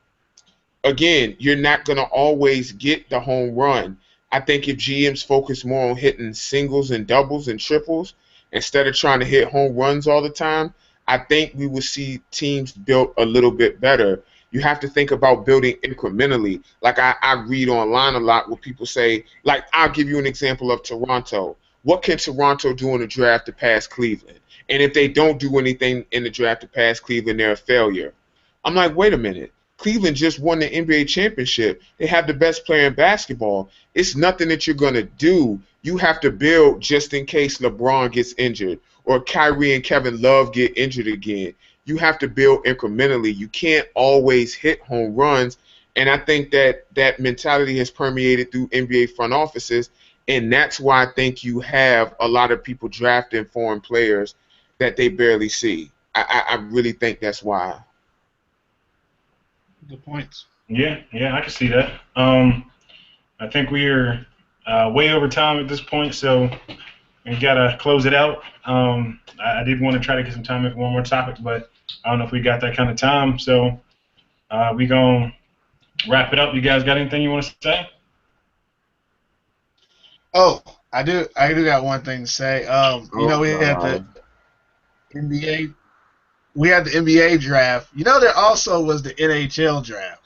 Again, you're not going to always get the home run. I think if GMs focus more on hitting singles and doubles and triples instead of trying to hit home runs all the time, I think we will see teams built a little bit better. You have to think about building incrementally. Like I read online a lot where people say, like, I'll give you an example of Toronto. What can Toronto do in the draft to pass Cleveland? And if they don't do anything in the draft to pass Cleveland, they're a failure. I'm like, wait a minute. Cleveland just won the NBA championship. They have the best player in basketball. It's nothing that you're going to do. You have to build just in case LeBron gets injured or Kyrie and Kevin Love get injured again. You have to build incrementally. You can't always hit home runs. And I think that mentality has permeated through NBA front offices. And that's why I think you have a lot of people drafting foreign players that they barely see. I really think that's why. Good points. Yeah, I can see that. I think we're way over time at this point, so we gotta close it out. I did want to try to get some time in for one more topic, but I don't know if we got that kind of time. So we gonna wrap it up. You guys got anything you want to say? Oh, I do got one thing to say. We had the NBA. We had the NBA draft. There also was the NHL draft.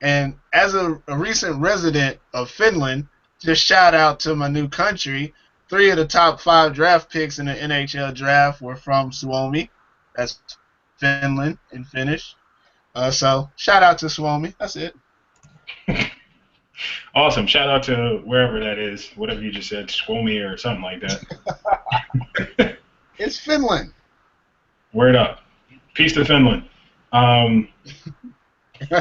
And as a recent resident of Finland, just shout out to my new country. 3 of the top 5 draft picks in the NHL draft were from Suomi. That's Finland in Finnish. So shout out to Suomi. That's it. Awesome. Shout out to wherever that is, whatever you just said, Suomi or something like that. It's Finland. Word up. Peace to Finland. We can go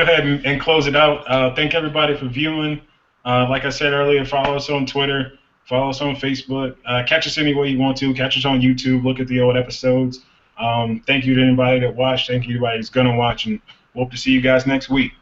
ahead and close it out. Thank everybody for viewing. Like I said earlier, follow us on Twitter. Follow us on Facebook. Catch us any way you want to. Catch us on YouTube. Look at the old episodes. Thank you to anybody that watched. Thank you to anybody who's going to watch. And hope to see you guys next week.